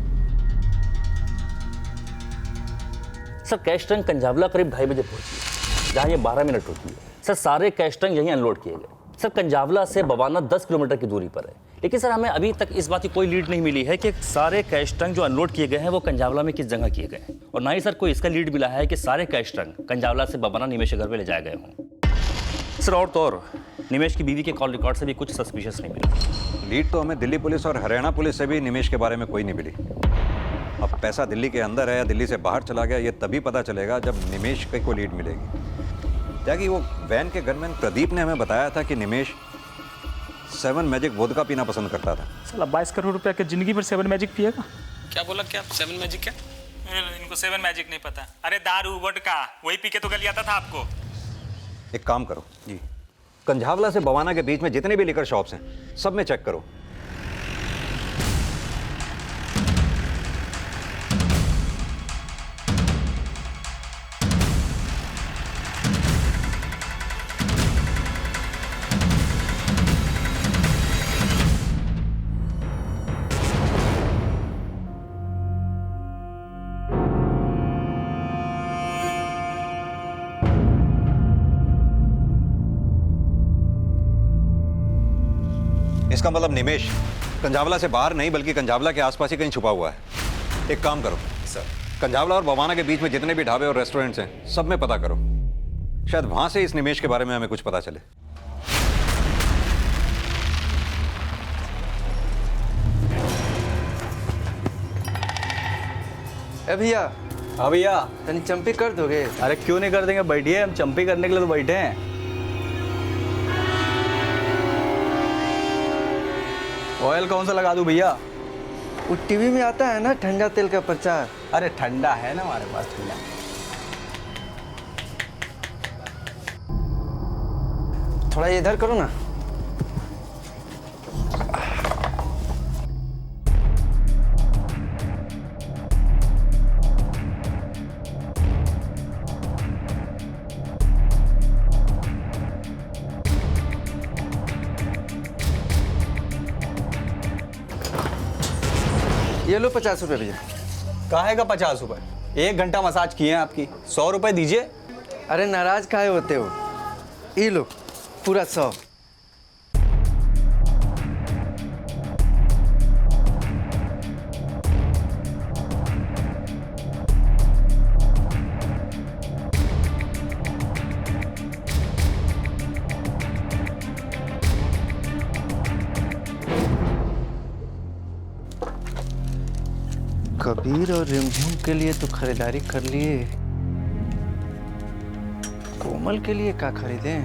सर, कैश टैंक कंजावला करीब 2:30 बजे पहुंची, जहां ये 12 मिनट रुकी है। सर, सारे कैश टैंक यहीं अनलोड किए गए। सर, कंजावला से बवाना 10 किलोमीटर की दूरी पर है, लेकिन सर हमें अभी तक इस बात की कोई लीड नहीं मिली है कि सारे कैश ट्रंक जो अनलोड किए गए हैं वो कंजावला में किस जगह किए गए हैं, और ना ही सर कोई इसका लीड मिला है कि सारे कैश ट्रंक कंजावला से बवाना निमेश के घर पे ले जाए गए हों। सर और तो और निमेश की बीवी के कॉल रिकॉर्ड से भी कुछ सस्पिशियस नहीं मिला। लीड तो हमें दिल्ली पुलिस और हरियाणा पुलिस से भी निमेश के बारे में कोई नहीं मिली। अब पैसा दिल्ली के अंदर है या दिल्ली से बाहर चला गया, ये तभी पता चलेगा जब निमेश की कोई लीड मिलेगी। ताकि वो वैन के गनमैन प्रदीप ने हमें बताया था कि निमेश 7 मैजिक वोदका पीना पसंद करता था। साला 22 करोड़ रुपया के जिंदगी भर 7 मैजिक पिएगा? क्या बोला? क्या 7 मैजिक? क्या इनको 7 मैजिक नहीं पता। अरे दारू वोडका वही पी के तो गलियाता था आपको। एक काम करो जी, कंझावला से बवाना के बीच में जितने भी लिकर शॉप्स हैं सब में चेक करो। इसका मतलब निमेश कंझावला से बाहर नहीं बल्कि कंझावला के आसपास ही कहीं छुपा हुआ है। एक काम करो सर, कंझावला और बवाना के बीच में जितने भी ढाबे और रेस्टोरेंट्स हैं सब में पता करो, शायद वहां से इस निमेश के बारे में हमें कुछ पता चले। ए भैया। हाँ भैया। तनी चंपी कर दोगे? अरे क्यों नहीं कर देंगे, बैठिए, हम चंपी करने के लिए तो बैठे हैं। ऑयल कौन सा लगा दूं भैया? वो टीवी में आता है ना ठंडा तेल का प्रचार। अरे ठंडा है ना हमारे पास, ठंडा। थोड़ा इधर करो ना। ये लो 50 रुपये भैया। काहे का 50 रुपये? 1 घंटा मसाज किए हैं आपकी, 100 रुपये दीजिए। अरे नाराज काहे होते हो? ये लो पूरा 100। कबीर और रिमझिम के लिए तो खरीदारी कर लिए, कोमल के लिए क्या खरीदें?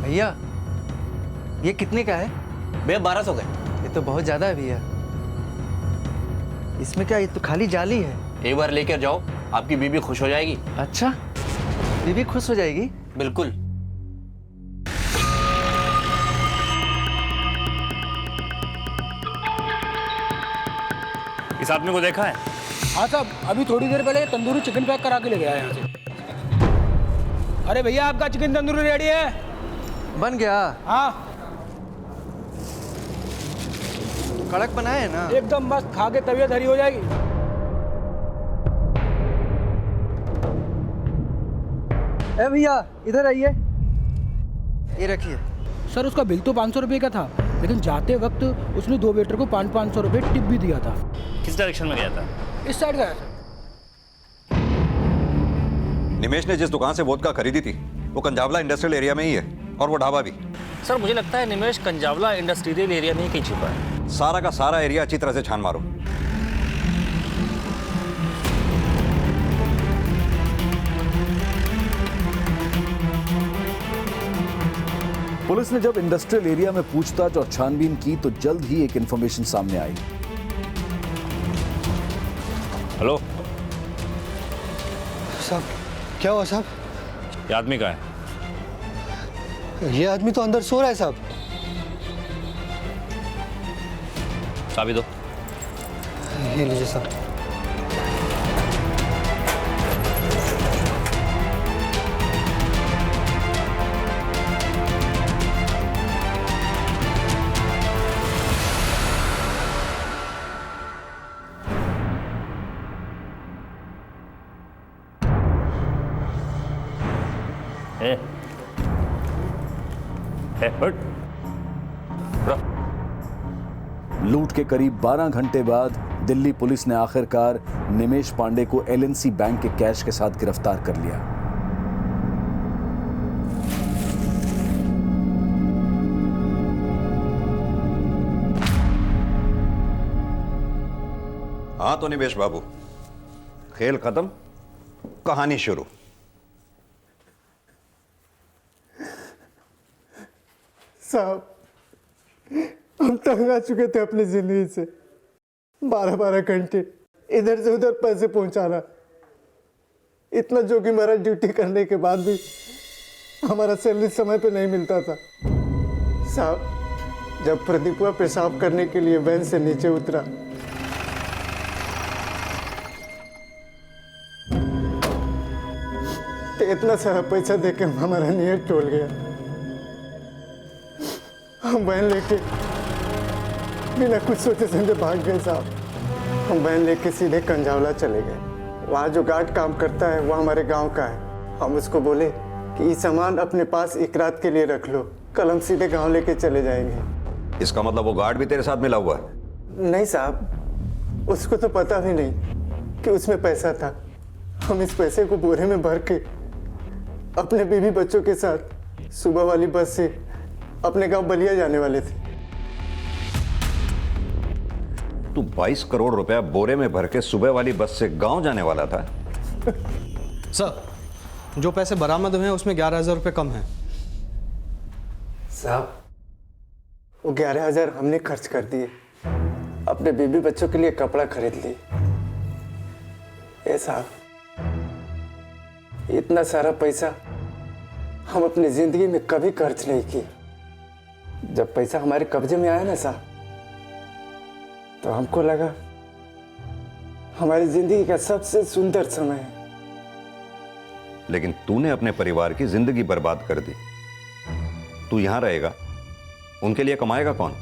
भैया ये कितने का है? भैया 1200 का। ये तो बहुत ज्यादा है भैया। इसमें क्या, ये तो खाली जाली है। एक बार लेकर जाओ, आपकी बीबी खुश हो जाएगी। अच्छा, बीबी खुश हो जाएगी? बिल्कुल। इस आदमी को देखा है? हाँ साहब, अभी थोड़ी देर पहले तंदूरी चिकन पैक करा के ले गया यहाँ से। अरे भैया आपका चिकन तंदूरी रेडी है? बन गया? हाँ कड़क बनाए है ना? एकदम मस्त, खा के तबीयत हरी हो जाएगी। ए भैया इधर आइए, ये रखिए। सर उसका बिल तो 500 रुपये का था, लेकिन जाते वक्त उसने 2 वेटर को 500 रुपये टिप भी दिया था। किस डायरेक्शन में गया था? इस साइड गया था। निमेश ने जिस दुकान से वोदका खरीदी थी वो कंझावला इंडस्ट्रियल एरिया में ही है, और वो ढाबा भी। सर मुझे लगता है निमेश कंजावला इंडस्ट्रियल एरिया में ही कहीं छिपा है। सारा का सारा एरिया अच्छी तरह से छान मारो। पुलिस ने जब इंडस्ट्रियल एरिया में पूछताछ और छानबीन की तो जल्द ही एक इंफॉर्मेशन सामने आई। हेलो साहब, क्या हुआ साहब? ये आदमी कहाँ है? ये आदमी तो अंदर सो रहा है साहब। चाबी दो। ये लीजिए साहब। लूट के करीब 12 घंटे बाद दिल्ली पुलिस ने आखिरकार निमेश पांडे को एलएनसी बैंक के कैश के साथ गिरफ्तार कर लिया। हाँ तो निमेश बाबू, खेल खत्म, कहानी शुरू। साहब, हम तंग आ चुके थे अपनी जिंदगी से। 12-12 घंटे इधर से उधर पैसे पहुंचाना, इतना जोखिम भरा ड्यूटी करने के बाद भी हमारा सैलरी समय पे नहीं मिलता था। साहब, जब प्रदीपवा पेशाब करने के लिए वैन से नीचे उतरा तो इतना सारा पैसा देके हमारा नीयत टूट गया। हम वैन लेके बिना कुछ सोचे समझे भाग गए साहब। हम वैन लेके सीधे कंजावला चले गए। वहाँ जो गार्ड काम करता है वो हमारे गांव का है। हम उसको बोले कि ये सामान अपने पास एक रात के लिए रख लो, कल हम सीधे गांव लेके चले जाएंगे। इसका मतलब वो गार्ड भी तेरे साथ मिला हुआ है? नहीं साहब, उसको तो पता भी नहीं कि उसमें पैसा था। हम इस पैसे को बोरे में भर के अपने बीवी बच्चों के साथ सुबह वाली बस से अपने गांव बलिया जाने वाले थे। तू 22 करोड़ रुपया बोरे में भर के सुबह वाली बस से गांव जाने वाला था? सर, जो पैसे बरामद हुए हैं उसमें 11,000 रुपये कम है। साहब, वो 11,000 हमने खर्च कर दिए, अपने बीबी बच्चों के लिए कपड़ा खरीद लिए। साहब, इतना सारा पैसा हम अपनी जिंदगी में कभी खर्च नहीं किए। जब पैसा हमारे कब्जे में आया ना साहब, तो हमको लगा हमारी जिंदगी का सबसे सुंदर समय है। लेकिन तूने अपने परिवार की जिंदगी बर्बाद कर दी। तू यहां रहेगा, उनके लिए कमाएगा कौन?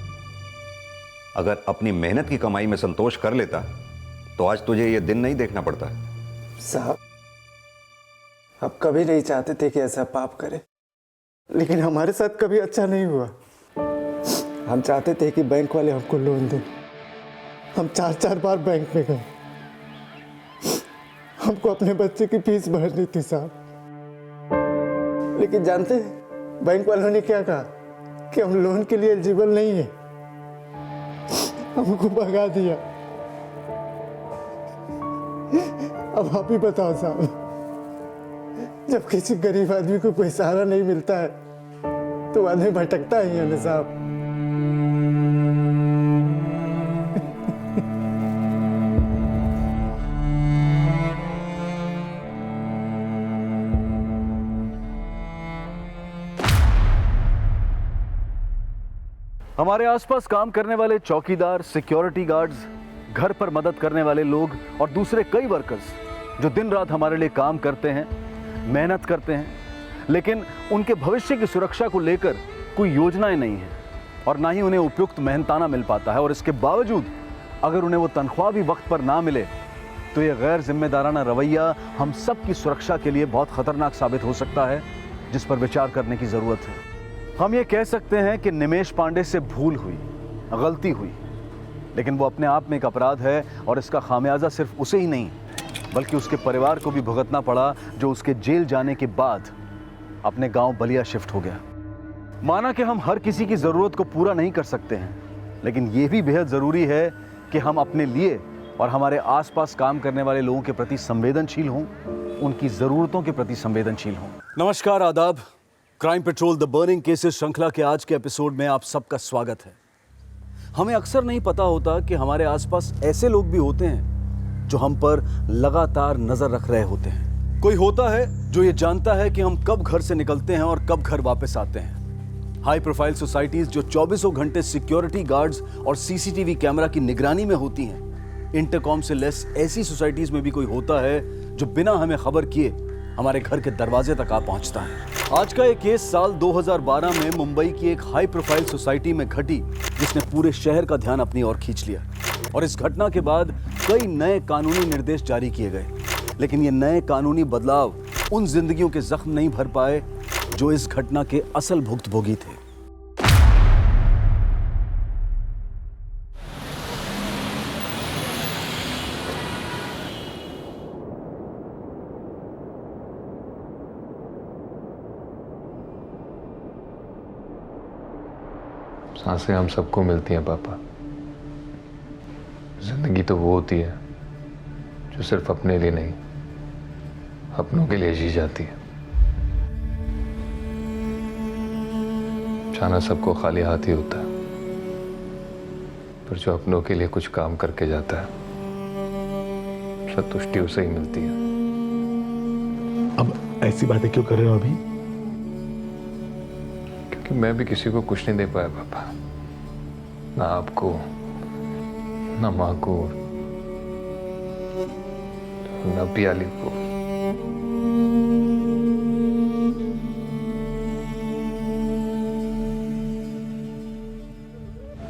अगर अपनी मेहनत की कमाई में संतोष कर लेता तो आज तुझे ये दिन नहीं देखना पड़ता। साहब, आप कभी नहीं चाहते थे कि ऐसा पाप करे, लेकिन हमारे साथ कभी अच्छा नहीं हुआ। हम चाहते थे कि बैंक वाले हमको लोन दें। हम 4-4 बार बैंक में गए। हमको अपने बच्चे की फीस भरनी थी साहब, लेकिन जानते हैं बैंक वालों ने क्या कहा? कि हम लोन के लिए एलिजिबल नहीं है। हमको भगा दिया। अब आप ही बताओ साहब, जब किसी गरीब आदमी को कोई सहारा नहीं मिलता है तो आदमी भटकता ही है ना साहब। हमारे आसपास काम करने वाले चौकीदार, सिक्योरिटी गार्ड्स, घर पर मदद करने वाले लोग और दूसरे कई वर्कर्स जो दिन रात हमारे लिए काम करते हैं, मेहनत करते हैं, लेकिन उनके भविष्य की सुरक्षा को लेकर कोई योजनाएं नहीं हैं और ना ही उन्हें उपयुक्त मेहनताना मिल पाता है। और इसके बावजूद अगर उन्हें वो तनख्वाह भी वक्त पर ना मिले तो ये गैर जिम्मेदाराना रवैया हम सब की सुरक्षा के लिए बहुत खतरनाक साबित हो सकता है, जिस पर विचार करने की जरूरत है। हम ये कह सकते हैं कि निमेश पांडे से भूल हुई, गलती हुई, लेकिन वो अपने आप में एक अपराध है और इसका खामियाजा सिर्फ उसे ही नहीं बल्कि उसके परिवार को भी भुगतना पड़ा, जो उसके जेल जाने के बाद अपने गांव बलिया शिफ्ट हो गया। माना कि हम हर किसी की जरूरत को पूरा नहीं कर सकते हैं, लेकिन ये भी बेहद जरूरी है कि हम अपने लिए और हमारे आसपास काम करने वाले लोगों के प्रति संवेदनशील हों, उनकी जरूरतों के प्रति संवेदनशील हों। नमस्कार, आदाब। Crime petrol the burning cases श्रृंखला के आज के एपिसोड में आप सबका स्वागत है। हमें अक्सर नहीं पता होता कि हमारे आसपास ऐसे लोग भी होते हैं जो हम पर लगातार नजर रख रहे होते हैं। कोई होता है जो ये जानता है कि हम कब घर से निकलते हैं और कब घर वापस आते हैं। हाई प्रोफाइल सोसाइटीज जो 24 घंटे सिक्योरिटी गार्ड्स और सीसीटीवी कैमरा की निगरानी में होती हैं। इंटरकॉम से लेस ऐसी सोसाइटीज में भी कोई होता है जो बिना हमें खबर किए हमारे घर के दरवाजे तक आ पहुंचता है। आज का एक केस साल 2012 में मुंबई की एक हाई प्रोफाइल सोसाइटी में घटी, जिसने पूरे शहर का ध्यान अपनी ओर खींच लिया। और इस घटना के बाद कई नए कानूनी निर्देश जारी किए गए, लेकिन ये नए कानूनी बदलाव उन जिंदगियों के जख्म नहीं भर पाए जो इस घटना के असल भुक्तभोगी थे। सांसें हम सबको मिलती हैं पापा। जिंदगी तो वो होती है जो सिर्फ अपने लिए नहीं, अपनों के लिए जी जाती है। जाना सबको खाली हाथ ही होता है, पर जो अपनों के लिए कुछ काम करके जाता है संतुष्टि उसे ही मिलती है। अब ऐसी बातें क्यों कर रहे हो अभी? क्योंकि मैं भी किसी को कुछ नहीं दे पाया पापा, ना आपको, ना माँ को, ना पियाली को।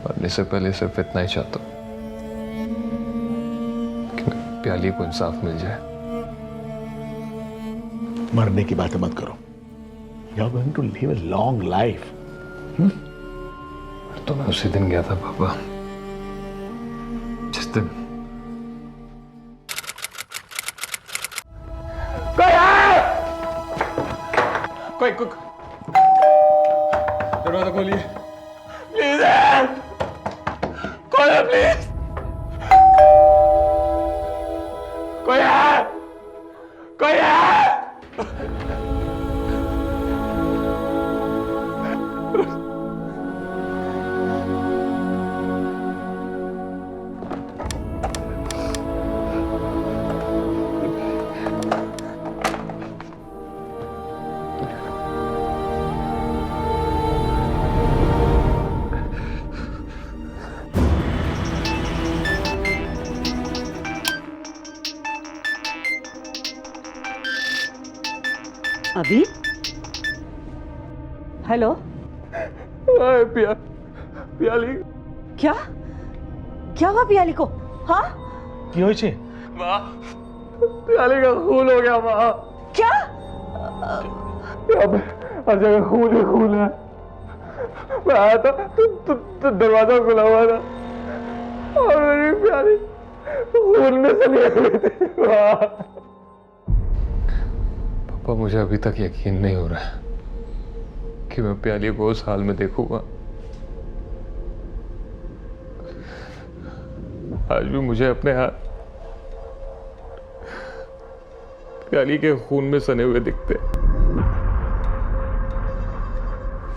मरने से पहले सिर्फ इतना ही चाहता हूँ कि प्याली को इंसाफ मिल जाए। मरने की बातें मत करो। You are going to live a long life. तो मैं उसी दिन गया था पापा, जिस दिन कोई दरवाजा खोलिए प्लीज। खोलो प्लीज। कोई है? कोई है? अभी? हेलो? पियाली। क्या? क्या हुआ पियाली को? हाँ? কি হয়েছে? माँ, पियाली का खून हो गया माँ। क्या? हर जगह खून ही खून है। मैं आया था तो दरवाजा खुला हुआ था और मेरी प्याली खून में समेट हुई थी। पापा मुझे अभी तक यकीन नहीं हो रहा है कि मैं प्याली को उस हाल में देखूंगा। आज भी मुझे अपने हाथ प्याली के खून में सने हुए दिखते।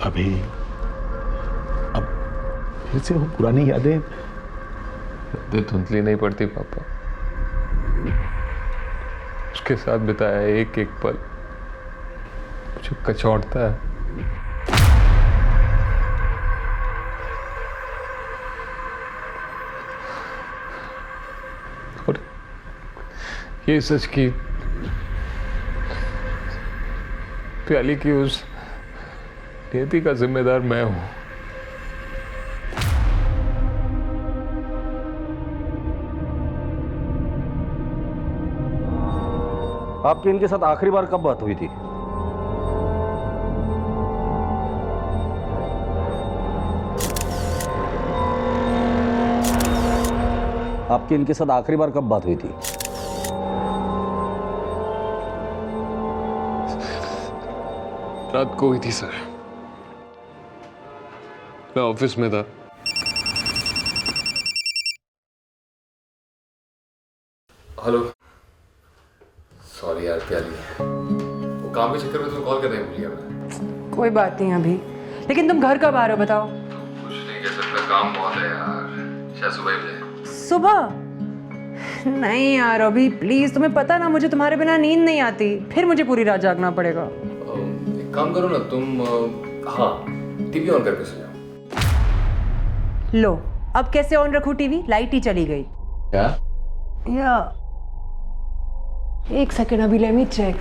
अभी अब फिर से वो पुरानी यादें धुंधली नहीं पड़ती पापा। उसके साथ बिताया एक एक पल मुझे कचौड़ता है। और ये सच की प्याली की उस नियति का जिम्मेदार मैं हूं। आपकी इनके साथ आखिरी बार कब बात हुई थी? आपकी इनके साथ आखिरी बार कब बात हुई थी? रात को हुई थी सर। मैं ऑफिस में था। हेलो। सॉरी यार प्याली, वो काम के चक्कर में तुम्हें कॉल करने भूल गया मैं। कोई बात नहीं अभी, लेकिन तुम घर कब आ रहे हो बताओ? कुछ नहीं कह सकता, काम बहुत है यार। शायद सुबह ही मिले। सुबह? नहीं यार अभी प्लीज, तुम्हें पता ना मुझे तुम्हारे बिना नींद नहीं आती, फिर मुझे पूरी रात जागना पड़ेगा। एक काम करो ना तुम, हाँ टीवी ऑन करके सो जाओ। लो अब कैसे ऑन रखूं टीवी? लाइट ही चली गई। क्या? या एक सेकेंड अभी, लेट मी चेक।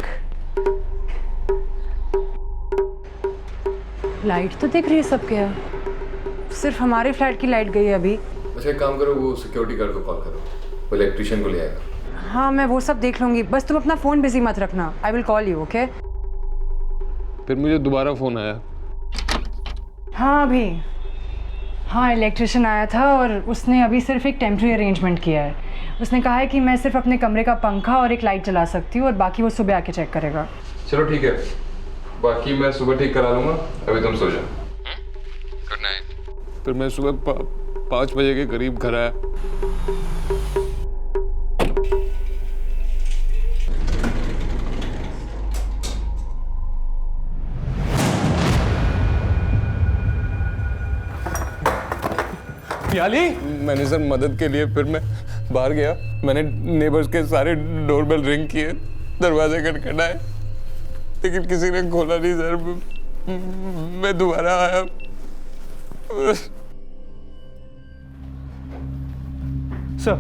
लाइट तो दिख रही है सबके यहाँ, सिर्फ हमारे फ्लैट की लाइट गई है अभी। अच्छा एक काम करो, वो सिक्योरिटी गार्ड को कॉल करो, वो इलेक्ट्रिशियन को ले आएगा। हाँ मैं वो सब देख लूंगी, बस तुम अपना फोन बिजी मत रखना। I will call you, okay? फिर मुझे दोबारा फ़ोन आया। हाँ अभी, हाँ इलेक्ट्रिशियन आया था और उसने अभी सिर्फ एक टेम्प्रेरी अरेंजमेंट किया है। उसने कहा है कि मैं सिर्फ अपने कमरे का पंखा और एक लाइट चला सकती हूँ और बाकी वो सुबह आके चेक करेगा। चलो ठीक है, बाकी मैं सुबह ठीक करा लूँगा, अभी तुम सो जाओ। Good night. फिर मैं सुबह 5 बजे के करीब घर आया। पियाली, मैंने सर मदद के लिए फिर मैं बाहर गया। मैंने नेबर्स के सारे डोरबेल रिंग किए, दरवाजे खटखटाए, लेकिन किसी ने खोला नहीं सर। मैं दोबारा आया। सर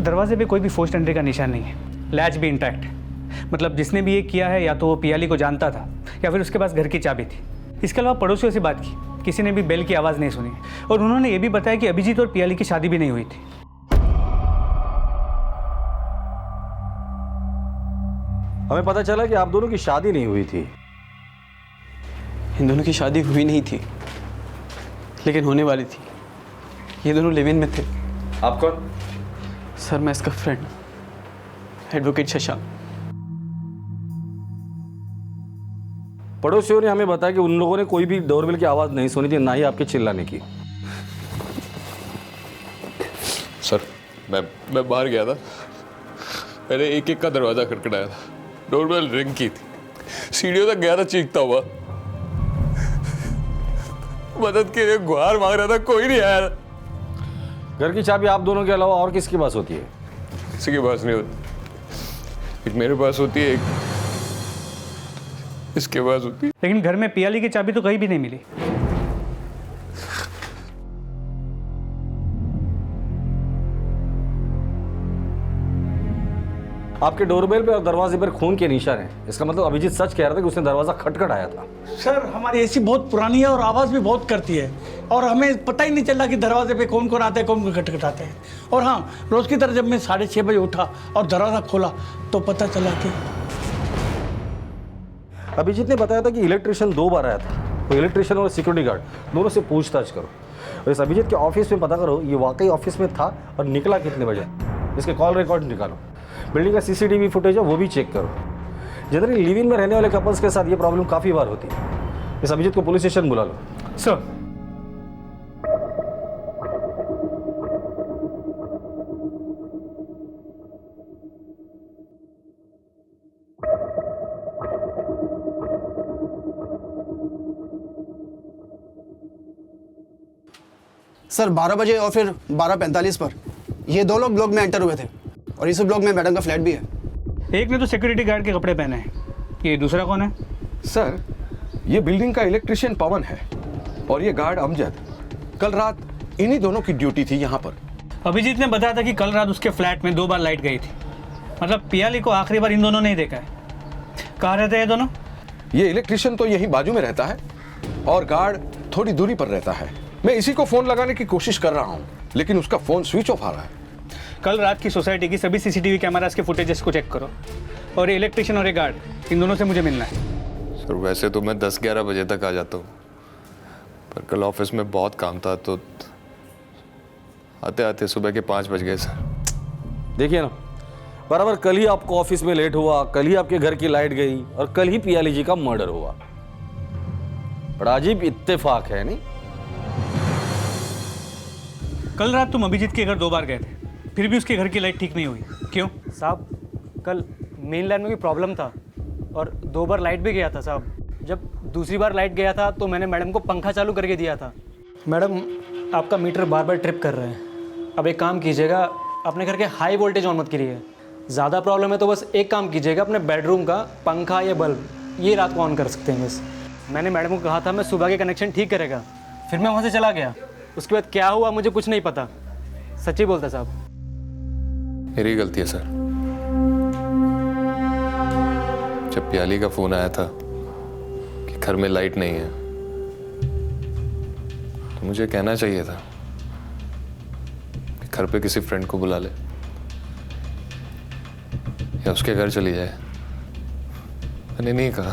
दरवाजे पे कोई भी फोर्स्ड एंट्री का निशान नहीं है, लैच भी इंटैक्ट। मतलब जिसने भी ये किया है या तो वो पियाली को जानता था या फिर उसके पास घर की चाबी थी। इसके अलावा पड़ोसियों से बात की, किसी ने भी बेल की आवाज़ नहीं सुनी और उन्होंने ये भी बताया कि अभिजीत और पियाली की शादी भी नहीं हुई थी। हमें पता चला कि आप दोनों की शादी नहीं हुई थी। इन दोनों की शादी हुई नहीं थी, लेकिन होने वाली थी। ये दोनों लिव इन में थे। आप कौन? सर मैं इसका फ्रेंड, एडवोकेट शशांक। पड़ोसियों ने हमें बताया कि उन लोगों ने कोई भी डोरबेल की आवाज़ नहीं सुनी थी, ना ही आपके चिल्लाने की। सर मैं बाहर गया था, मैंने एक एक का दरवाज़ा खटखटाया था, डोरबेल रिंग की थी, सीढ़ियों तक गया था चीखता हुआ, मदद के लिए गुहार मांग रहा था, कोई नहीं आया। घर की चाबी आप दोनों के अलावा और किसके पास होती है? किसी के पास नहीं होती। एक मेरे पास होती है, एक इसके पास होती है। लेकिन घर में पियाली की चाबी तो कहीं भी नहीं मिली। आपके डोरबेल पे और दरवाजे पर खून के निशान हैं। इसका मतलब अभिजीत सच कह रहा था कि उसने दरवाजा खटखटाया था। सर हमारी एसी बहुत पुरानी है और आवाज़ भी बहुत करती है और हमें पता ही नहीं चला कि दरवाजे पे कौन कौन आते हैं, कौन कौन खटखटाते हैं। और हाँ, रोज़ की तरह जब मैं 6:30 बजे उठा और दरवाज़ा खोला तो पता चला कि अभिजीत ने बताया था कि इलेक्ट्रिशियन 2 बार आया था। तो इलेक्ट्रिशियन और सिक्योरिटी गार्ड दोनों से पूछताछ करो और इस अभिजीत के ऑफिस में पता करो ये वाकई ऑफिस में था और निकला कितने बजे। इसके कॉल रिकॉर्ड निकालो, बिल्डिंग का सीसीटीवी फुटेज है वो भी चेक करो। जनरली लिव इन में रहने वाले कपल्स के साथ ये प्रॉब्लम काफ़ी बार होती है। इस अभिजीत को पुलिस स्टेशन बुला लो। सर सर 12 बजे और फिर 12:45 पर ये 2 लोग ब्लॉक में एंटर हुए थे और इस ब्लॉक में मैडम का फ्लैट भी है। एक ने तो सिक्योरिटी गार्ड के कपड़े पहने हैं, ये दूसरा कौन है? सर ये बिल्डिंग का इलेक्ट्रिशियन पवन है और ये गार्ड अमजद। कल रात इन्हीं दोनों की ड्यूटी थी यहाँ पर। अभिजीत ने बताया था कि कल रात उसके फ्लैट में 2 बार लाइट गई थी। मतलब पियाली को आखिरी बार इन दोनों ने ही देखा है। कहाँ रहते हैं ये दोनों? ये इलेक्ट्रिशियन तो यहीं बाजू में रहता है और गार्ड थोड़ी दूरी पर रहता है। मैं इसी को फोन लगाने की कोशिश कर रहा हूँ लेकिन उसका फोन स्विच ऑफ आ रहा है। कल रात की सोसाइटी की सभी सीसीटीवी कैमरास के फुटेजेस को चेक करो और इलेक्ट्रिशियन और ये गार्ड इन दोनों से मुझे मिलना है। सर वैसे तो मैं 10-11 बजे तक आ जाता हूँ, पर कल ऑफिस में बहुत काम था तो आते आते सुबह के 5 बज गए सर। देखिए ना, बराबर कल ही आपको ऑफिस में लेट हुआ, कल ही आपके घर की लाइट गई और कल ही पियाली जी का मर्डर हुआ। बड़ा अजीब इत्तेफाक है नहीं? कल रात तुम अभिजीत के घर 2 बार गए थे, फिर भी उसके घर की लाइट ठीक नहीं हुई, क्यों? साहब कल मेन लाइन में भी प्रॉब्लम था और 2 बार लाइट भी गया था साहब। जब दूसरी बार लाइट गया था तो मैंने मैडम को पंखा चालू करके दिया था। मैडम आपका मीटर बार बार ट्रिप कर रहे हैं। अब एक काम कीजिएगा, अपने घर के हाई वोल्टेज ऑन मत करिए। ज़्यादा प्रॉब्लम है तो बस एक काम कीजिएगा, अपने बेडरूम का पंखा या बल्ब ये रात को ऑन कर सकते हैं बस। मैंने मैडम को कहा था मैं सुबह के कनेक्शन ठीक करेगा, फिर मैं वहाँ से चला गया। उसके बाद क्या हुआ मुझे कुछ नहीं पता, सच्ची बोलता साहब। मेरी गलती है सर। जब प्याली का फोन आया था कि घर में लाइट नहीं है तो मुझे कहना चाहिए था कि घर पे किसी फ्रेंड को बुला ले। या उसके घर चली जाए। मैंने नहीं कहा,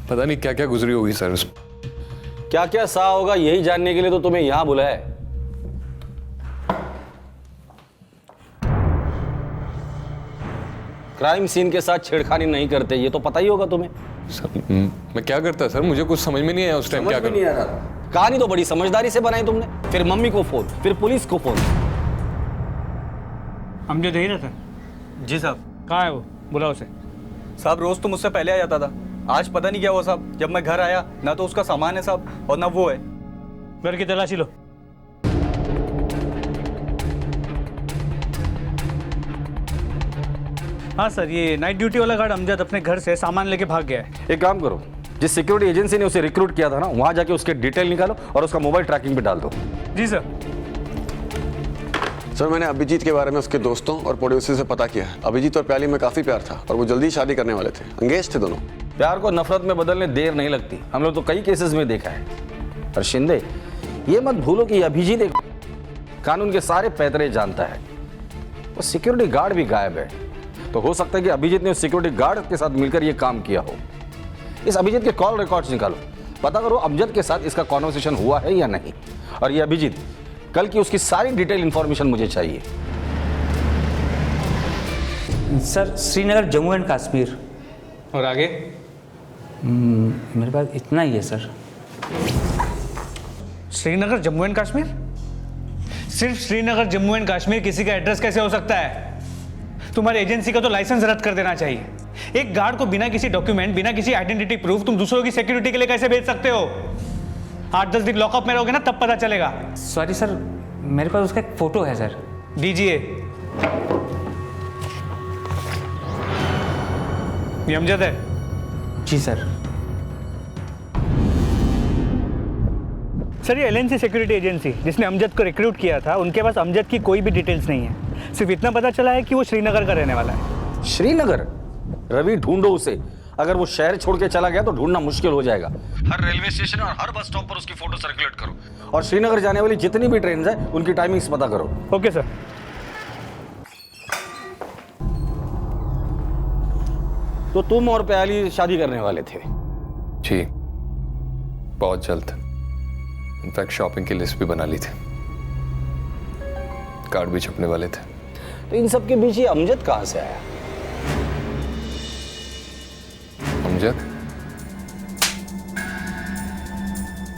पता नहीं क्या क्या गुजरी होगी सर उस। क्या क्या सा होगा यही जानने के लिए तो तुम्हें यहां बुलाया है। क्राइम सीन के साथ छेड़खानी नहीं करते, ये तो पता ही होगा तुम्हें। सर मैं क्या करता सर, मुझे कुछ समझ में नहीं आया उस टाइम क्या नहीं आ रहा। कहानी तो बड़ी समझदारी से बनाई तुमने, फिर मम्मी को फोन, फिर पुलिस को फोन। अमजद यही रहता है? जी साहब। कहाँ है वो? बुलाओ उसे। साहब रोज तो मुझसे पहले आ जाता था, आज पता नहीं क्या हुआ साहब। जब मैं घर आया ना तो उसका सामान है साहब और ना वो है। घर की तलाशी लो। हाँ सर, ये नाइट ड्यूटी वाला गार्ड अमजद अपने घर से सामान लेके भाग गया है। एक काम करो, जिस सिक्योरिटी एजेंसी ने उसे रिक्रूट किया था ना, वहां जाके उसके डिटेल निकालो और उसका मोबाइल ट्रैकिंग पे डाल दो। जी सर। सर मैंने अभिजीत के बारे में उसके दोस्तों और पड़ोसी से पता किया है। अभिजीत और प्याली में काफी प्यार था और वो जल्दी शादी करने वाले थे, एंगेज थे दोनों। प्यार को नफरत में बदलने देर नहीं लगती, हम लोग तो कई केसेस में देखा है। पर शिंदे, ये मत भूलो कि अभिजीत एक कानून के सारे पैतरे जानता है। वो सिक्योरिटी गार्ड भी गायब है, तो हो सकता है कि अभिजीत ने उस सिक्योरिटी गार्ड के साथ मिलकर ये काम किया हो। इस अभिजीत के कॉल रिकॉर्ड्स निकालो, पता करो अमजद के साथ इसका कॉन्वर्सेशन हुआ है या नहीं। और ये अभिजीत, कल की उसकी सारी डिटेल इंफॉर्मेशन मुझे चाहिए। Sir Srinagar Jammu and Kashmir. और आगे? मेरे पास इतना ही है सर। श्रीनगर जम्मू एंड कश्मीर? सिर्फ श्रीनगर जम्मू एंड कश्मीर किसी का एड्रेस कैसे हो सकता है? तुम्हारी एजेंसी का तो लाइसेंस रद्द कर देना चाहिए। एक गार्ड को बिना किसी डॉक्यूमेंट, बिना किसी आइडेंटिटी प्रूफ तुम दूसरों की सिक्योरिटी के लिए कैसे भेज सकते हो? 8-10 दिन लॉकअप में रहोगे ना, तब पता चलेगा। सॉरी सर, मेरे पास उसका एक फोटो है सर। दीजिए। ये अमजद है? जी सर। सर ये एलएनसी सिक्योरिटी एजेंसी जिसने अमजद को रिक्रूट किया था, उनके पास अमजद की कोई भी डिटेल्स नहीं है। सिर्फ इतना पता चला है कि वो श्रीनगर का रहने वाला है। श्रीनगर? रवि, ढूंढो उसे। अगर वो शहर छोड़ के चला गया तो ढूंढना मुश्किल हो जाएगा। हर रेलवे स्टेशन और हर बस स्टॉप पर उसकी फोटो सर्कुलेट करो और श्रीनगर जाने वाली जितनी भी ट्रेन है उनकी टाइमिंग्स पता करो। Okay sir. तो तुम और प्याली शादी करने वाले थे? जी, बहुत जल्द। इनफैक्ट शॉपिंग की लिस्ट भी बना ली थी, कार्ड भी छपने वाले थे। तो इन सब के बीच ये अमजद कहां से आया? Amjad?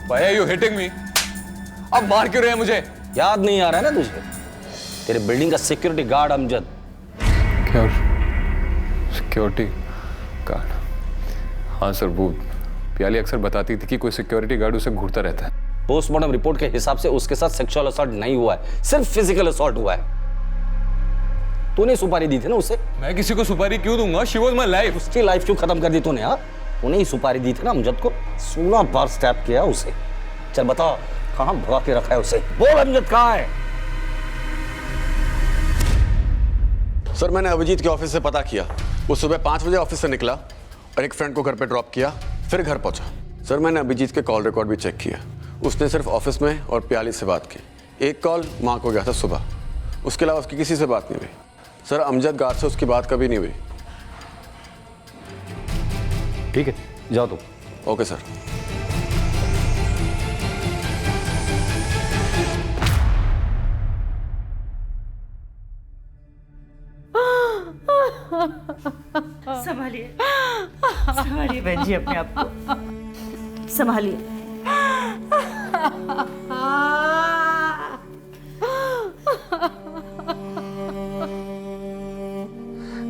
Why are you hitting me? अब मार क्यों रहे हैं मुझे? याद नहीं आ रहा है ना तुझे? तेरे बिल्डिंग का सिक्योरिटी गार्ड अमजद। क्या? Security guard? हाँ सर, वो प्याली अक्सर बताती थी कि कोई सिक्योरिटी गार्ड उसे घूरता रहता है। पोस्टमार्टम रिपोर्ट के हिसाब से उसके साथ सेक्सुअल असॉल्ट नहीं हुआ है, सिर्फ फिजिकल असॉल्ट हुआ है। तूने सुपारी दी थी ना उसे? मैं किसी को सुपारी क्यों दूंगा? She was my life। उसकी लाइफ क्यों खत्म कर दी तूने? हाँ, तूने ही सुपारी दी थी ना अमजद को। 16 बार स्टैप किया उसे। चल बता, कहां भगा के रखा है उसे? बोल अमजद कहां है? सर मैंने अभिजीत के ऑफिस से पता किया। वो सुबह 5 बजे ऑफिस से निकला और एक फ्रेंड को घर पे ड्रॉप किया, फिर घर पहुंचा। सर मैंने अभिजीत के कॉल रिकॉर्ड भी चेक किया। उसने सिर्फ ऑफिस में और प्याली से बात की। एक कॉल माँ को गया था सुबह, उसके अलावा उसकी किसी से बात नहीं हुई। सर अमजद गार्ड से उसकी बात कभी नहीं हुई। ठीक है, जाओ तुम। Okay sir. संभालिए, संभालिए बहन जी अपने आप को, संभालिए।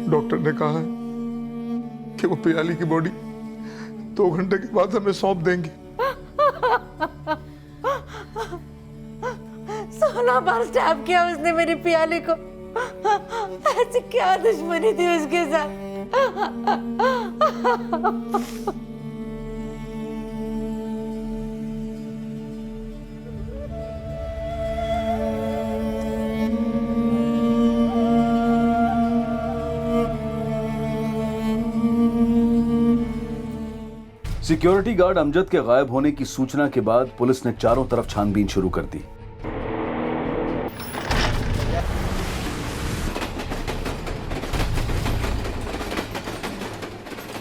डॉक्टर ने कहा है कि वो प्याली की बॉडी 2 घंटे के बाद हमें सौंप देंगे। 16 बार स्टैब किया उसने मेरी प्याली को। ऐसी क्या दुश्मनी थी उसके साथ? सिक्योरिटी गार्ड अमजद के गायब होने की सूचना के बाद पुलिस ने चारों तरफ छानबीन शुरू कर दी।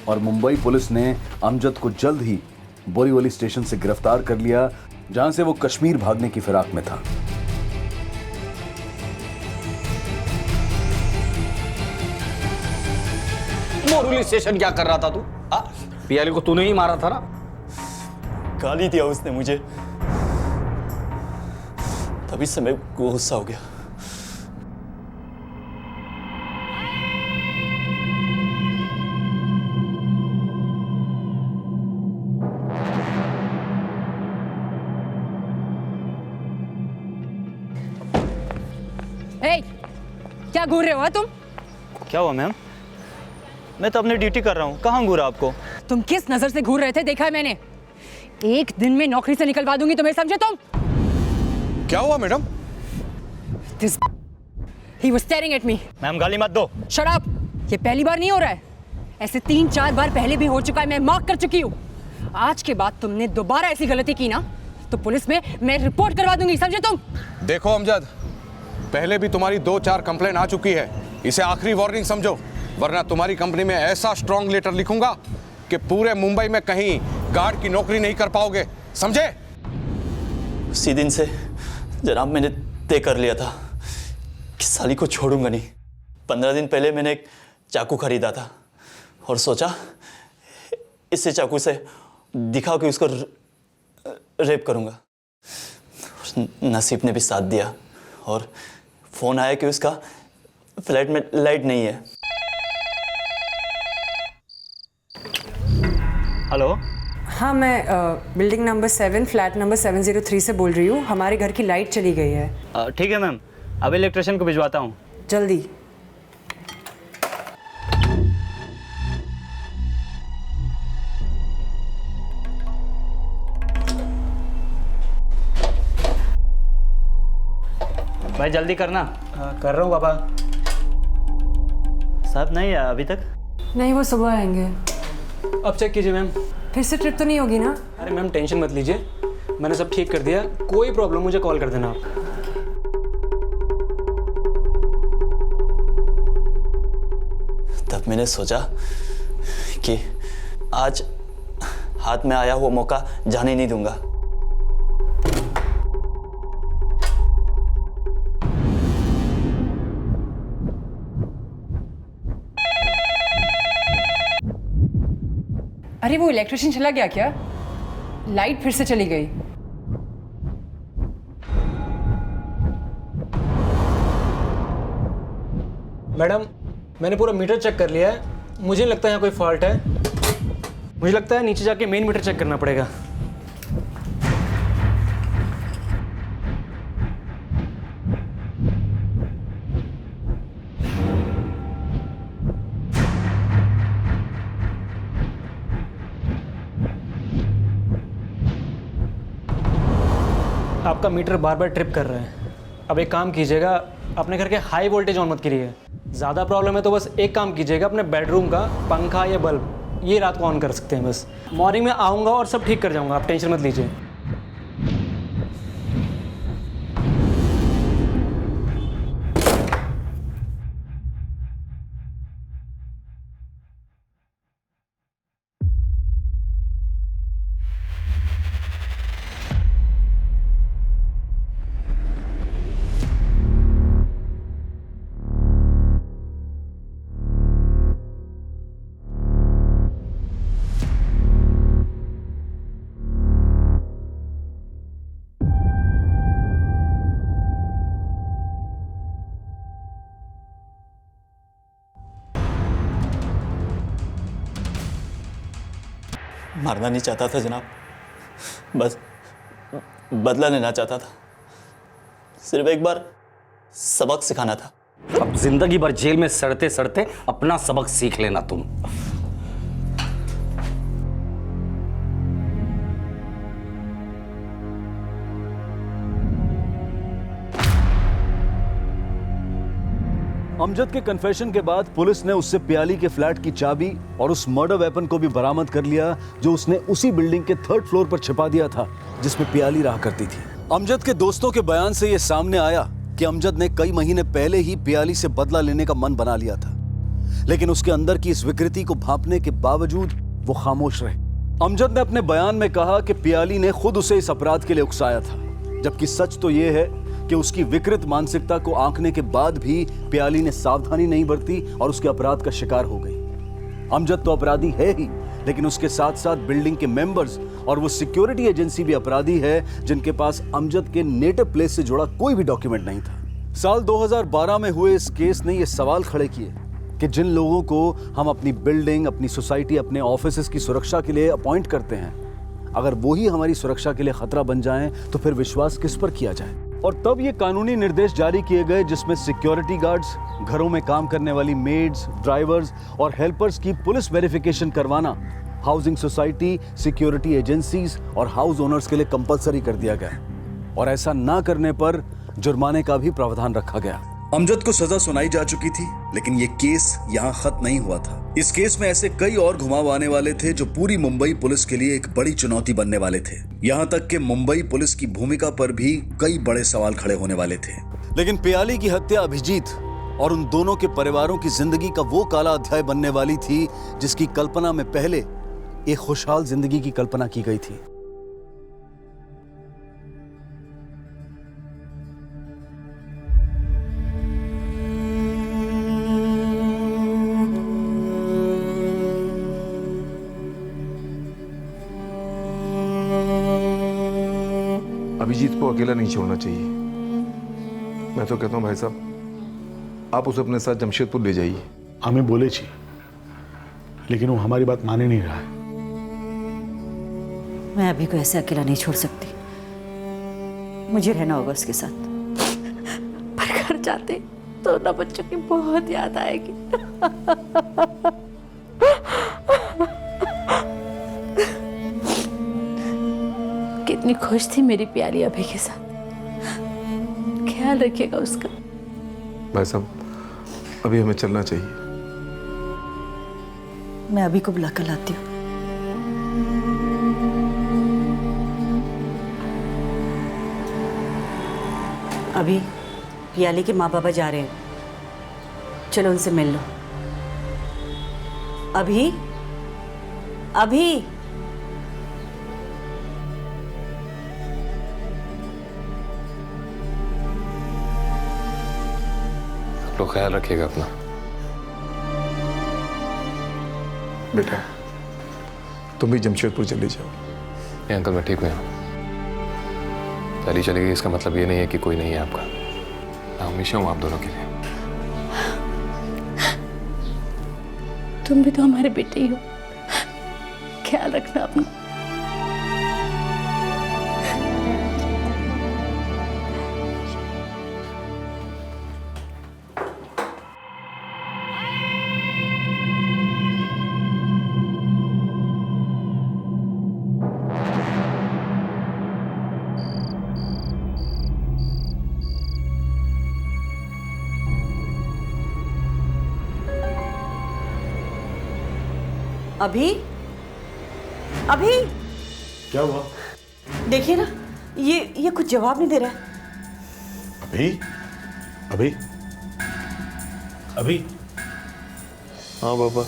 और मुंबई पुलिस ने अमजद को जल्द ही बोरीवली स्टेशन से गिरफ्तार कर लिया, जहां से वो कश्मीर भागने की फिराक में था। बोरीवली स्टेशन क्या कर रहा था तू? पियाली को तूने ही मारा था ना? गाली दिया उसने मुझे, तभी से मेरे को गुस्सा हो गया। क्या घूर रहे हो तुम? क्या हुआ मैम? मैं तो अपनी ड्यूटी कर रहा हूँ, कहाँ घूरा आपको? तुम किस नजर से घूर रहे थे देखा है मैंने। एक दिन में नौकरी से निकलवा दूंगी तुम्हें, समझे तुम? क्या हुआ madam? He was staring at me. Ma'am गाली मत दो। Shut up! ये पहली बार नहीं हो रहा है, ऐसे 3-4 बार पहले भी हो चुका है, मैं मार्क कर चुकी हूँ। आज के बाद तुमने दोबारा ऐसी गलती की ना तो पुलिस में मैं रिपोर्ट करवा दूंगी, समझे तुम? देखो अमजद, पहले भी तुम्हारी 2-4 कंप्लेन आ चुकी है, इसे आखिरी वार्निंग समझो, वरना तुम्हारी कंपनी में ऐसा स्ट्रॉन्ग लेटर लिखूंगा कि पूरे मुंबई में कहीं गार्ड की नौकरी नहीं कर पाओगे, समझे? उसी दिन से जनाब मैंने तय कर लिया था कि साली को छोड़ूंगा नहीं। 15 दिन पहले मैंने एक चाकू खरीदा था और सोचा इससे चाकू से दिखाओ कि उसको रेप करूंगा। नसीब ने भी साथ दिया और फोन आया कि उसका फ्लैट में लाइट नहीं है। हेलो, हाँ, मैं बिल्डिंग नंबर 7 फ्लैट नंबर 703 से बोल रही हूँ। हमारे घर की लाइट चली गई है। ठीक है मैम, अब इलेक्ट्रिशियन को भिजवाता हूँ। जल्दी। भाई जल्दी करना। कर रहा हूँ पापा। साहब नहीं आया अभी तक? नहीं, वो सुबह आएंगे। अब चेक कीजिए मैम। फिर से ट्रिप तो नहीं होगी ना? अरे मैम टेंशन मत लीजिए, मैंने सब ठीक कर दिया। कोई प्रॉब्लम मुझे कॉल कर देना आप। तब मैंने सोचा कि आज हाथ में आया हुआ मौका जाने नहीं दूंगा। अरे वो इलेक्ट्रिशियन चला गया क्या? लाइट फिर से चली गई। मैडम मैंने पूरा मीटर चेक कर लिया है, मुझे नहीं लगता यहाँ कोई फॉल्ट है। मुझे लगता है नीचे जाके मेन मीटर चेक करना पड़ेगा। आपका मीटर बार बार ट्रिप कर रहा है। अब एक काम कीजिएगा, अपने घर के हाई वोल्टेज ऑन मत करिए। ज़्यादा प्रॉब्लम है तो बस एक काम कीजिएगा, अपने बेडरूम का पंखा या बल्ब ये रात को ऑन कर सकते हैं। बस मॉर्निंग में आऊँगा और सब ठीक कर जाऊँगा, आप टेंशन मत लीजिए। मारना नहीं चाहता था जनाब, बस बदला लेना चाहता था। सिर्फ एक बार सबक सिखाना था। अब जिंदगी भर जेल में सड़ते सड़ते अपना सबक सीख लेना तुम। अमजद के कन्फेशन के बाद पुलिस ने उससे पियाली के फ्लैट की चाबी और उस मर्डर वेपन को भी बरामद कर लिया, जो उसने उसी बिल्डिंग के 3rd फ्लोर पर छिपा दिया था जिसमें पियाली रहा करती थी। अमजद के दोस्तों के बयान से यह सामने आया कि अमजद ने कई महीने पहले ही पियाली से बदला लेने का मन बना लिया था, लेकिन उसके अंदर की इस विकृति को भांपने के बावजूद वो खामोश रहे। अमजद ने अपने बयान में कहा कि पियाली ने खुद उसे इस अपराध के लिए उकसाया था, जबकि सच तो यह है कि उसकी विकृत मानसिकता को आंकने के बाद भी पियाली ने सावधानी नहीं बरती और उसके अपराध का शिकार हो गई। अमजद तो अपराधी है ही, लेकिन उसके साथ साथ बिल्डिंग के मेंबर्स और वो सिक्योरिटी एजेंसी भी अपराधी है जिनके पास अमजद के नेटिव प्लेस से जुड़ा कोई भी डॉक्यूमेंट नहीं था। साल 2012 में हुए इस केस ने ये सवाल खड़े किए कि जिन लोगों को हम अपनी बिल्डिंग, अपनी सोसाइटी, अपने ऑफिसेस की सुरक्षा के लिए अपॉइंट करते हैं, अगर वही हमारी सुरक्षा के लिए खतरा बन जाएं तो फिर विश्वास किस पर किया जाए। और तब ये कानूनी निर्देश जारी किए गए जिसमें सिक्योरिटी गार्ड्स, घरों में काम करने वाली मेड्स, ड्राइवर्स और हेल्पर्स की पुलिस वेरिफिकेशन करवाना हाउसिंग सोसाइटी, सिक्योरिटी एजेंसीज और हाउस ओनर्स के लिए कंपलसरी कर दिया गया, और ऐसा ना करने पर जुर्माने का भी प्रावधान रखा गया। अमजद को सजा सुनाई जा चुकी थी, लेकिन ये केस यहाँ खत्म नहीं हुआ था। इस केस में ऐसे कई और घुमाव आने वाले थे जो पूरी मुंबई पुलिस के लिए एक बड़ी चुनौती बनने वाले थे। यहाँ तक कि मुंबई पुलिस की भूमिका पर भी कई बड़े सवाल खड़े होने वाले थे। लेकिन पियाली की हत्या अभिजीत और उन दोनों के परिवारों की जिंदगी का वो काला अध्याय बनने वाली थी जिसकी कल्पना में पहले एक खुशहाल जिंदगी की कल्पना की गई थी। अभिजीत को अकेला नहीं छोड़ना चाहिए। मैं तो कहता हूं भाई साहब, आप उसे अपने साथ जमशेदपुर ले जाइए। हमें बोले छी, लेकिन वो हमारी बात माने नहीं रहा है। मैं अभी को ऐसे अकेला नहीं छोड़ सकती, मुझे रहना होगा उसके साथ। पर घर जाते तो ना बच्चों की बहुत याद आएगी। कितनी खुश थी मेरी प्यारी अभी के साथ, ख्याल रखिएगा उसका। भाई साहब, अभी हमें चलना चाहिए। मैं अभी को बुला कर लाती हूँ। अभी पियाली के माँ बाबा जा रहे हैं, चलो उनसे मिल लो। अभी अभी तो ख्याल रखिएगा अपना। बेटा, तुम भी जमशेदपुर चले जाओ। नहीं अंकल, मैं ठीक हूँ। पहली चली गई इसका मतलब ये नहीं है कि कोई नहीं है आपका। मैं हमेशा हूँ आप दोनों के लिए। तुम भी तो हमारे बेटे ही हो, ख्याल रखना अपना। अभी अभी क्या हुआ? देखिए ना, ये कुछ जवाब नहीं दे रहा है। अभी अभी अभी हाँ पापा।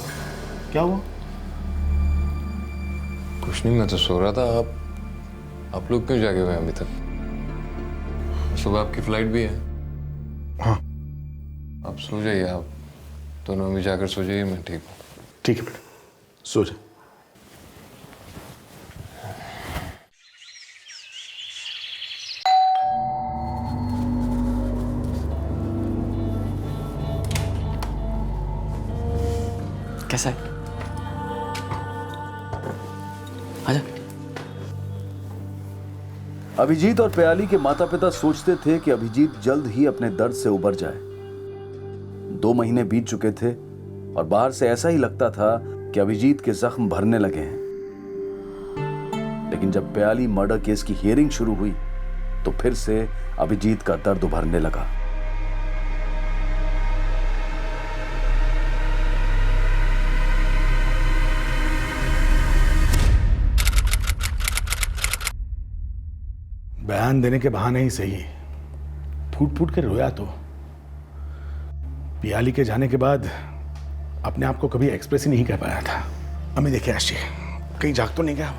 क्या हुआ? कुछ नहीं, मैं तो सो रहा था। आप लोग क्यों जागे हुए हैं अभी तक? सुबह आपकी फ्लाइट भी है। हाँ, आप सो जाइए। आप दोनों अभी जाकर सो जाइए, मैं ठीक हूँ। ठीक है बेटा, सो जा। कैसा है? आजा। अभिजीत और प्याली के माता पिता सोचते थे कि अभिजीत जल्द ही अपने दर्द से उबर जाए। 2 महीने बीत चुके थे और बाहर से ऐसा ही लगता था कि अभिजीत के जख्म भरने लगे हैं। लेकिन जब प्याली मर्डर केस की हियरिंग शुरू हुई तो फिर से अभिजीत का दर्द उभरने लगा। बयान देने के बहाने ही सही, फूट फूट के रोया तो। पियाली के जाने के बाद अपने आप को कभी एक्सप्रेस ही नहीं कर पाया था। अम्मी देखिए आशी, कहीं जाग तो नहीं गया?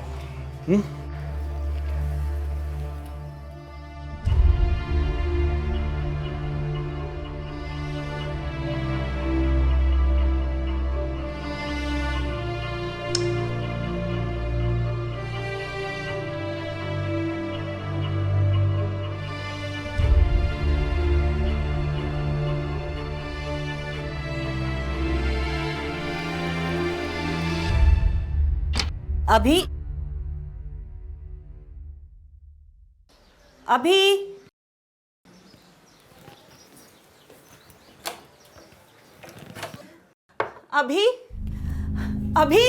अभी अभी अभी अभी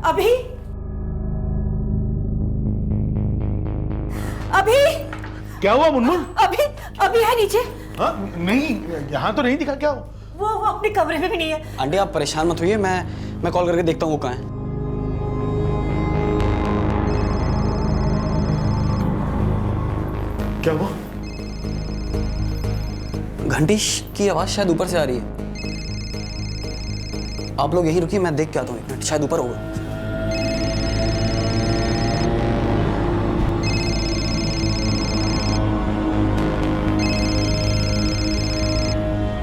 अभी अभी क्या हुआ मुनमुन? अभी अभी है नीचे। हाँ नहीं, यहाँ तो नहीं दिखा। क्या हुआ? वो अपने कमरे में भी नहीं है। आंटी आप परेशान मत होइए, मैं कॉल करके देखता हूँ वो कहाँ है। क्या हुआ? घंटी की आवाज शायद ऊपर से आ रही है। आप लोग यहीं रुकिए, मैं देख के आता हूँ, एक मिनट, शायद ऊपर होगा।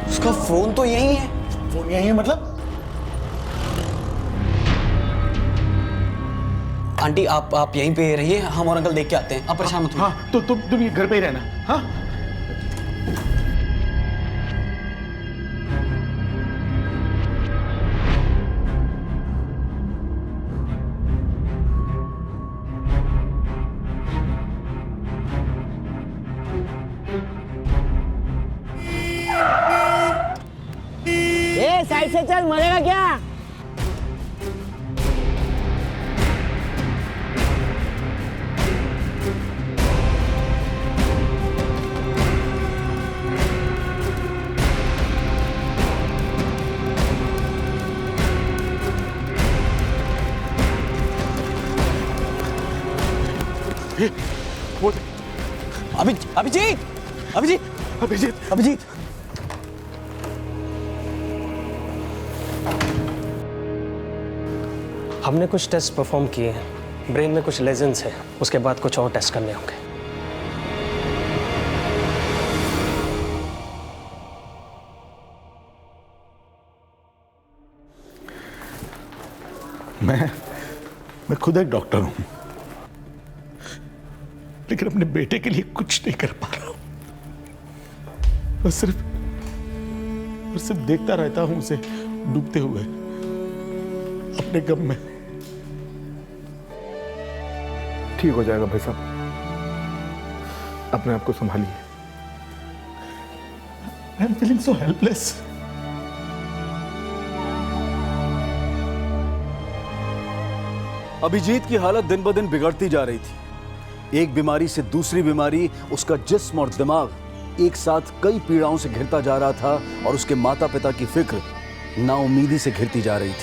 उसका फोन तो यहीं है। फोन यहीं है मतलब? आंटी आप यहीं पे रहिए, हम और अंकल देख के आते हैं, आप परेशान मत होइए। हाँ तो तुम ये घर पे ही रहना। हाँ साइड से चल, मरेगा क्या? अभिजीत हमने कुछ टेस्ट परफॉर्म किए हैं, ब्रेन में कुछ लेजेंस है, उसके बाद कुछ और टेस्ट करने होंगे। मैं खुद एक डॉक्टर हूं, लेकिन अपने बेटे के लिए कुछ नहीं कर पा रहा हूं। बस सिर्फ देखता रहता हूं उसे डूबते हुए अपने गम में। ठीक हो जाएगा भाई साहब, अपने आप को संभालिए। I am feeling so helpless. Abhijeet की हालत दिन ब दिन बिगड़ती जा रही थी। एक बीमारी से दूसरी बीमारी उसका जिस्म और दिमाग एक साथ कई पीड़ाओं से घिरता जा रहा था और उसके माता पिता की फिक्र नाउमीदी से घिरती जा रही थी।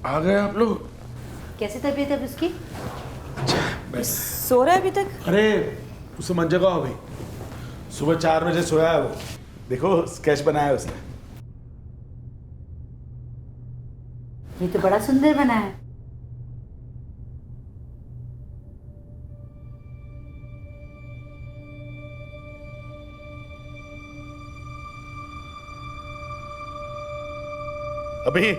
आ गए आप लोग? कैसी तबीयत है उसकी? बस सो रहा है अभी तक? अरे उसे मन जगा हो गई, सुबह 4 बजे सोया है वो। देखो स्केच बनाया उसने। ये तो बड़ा सुंदर बना है। अभी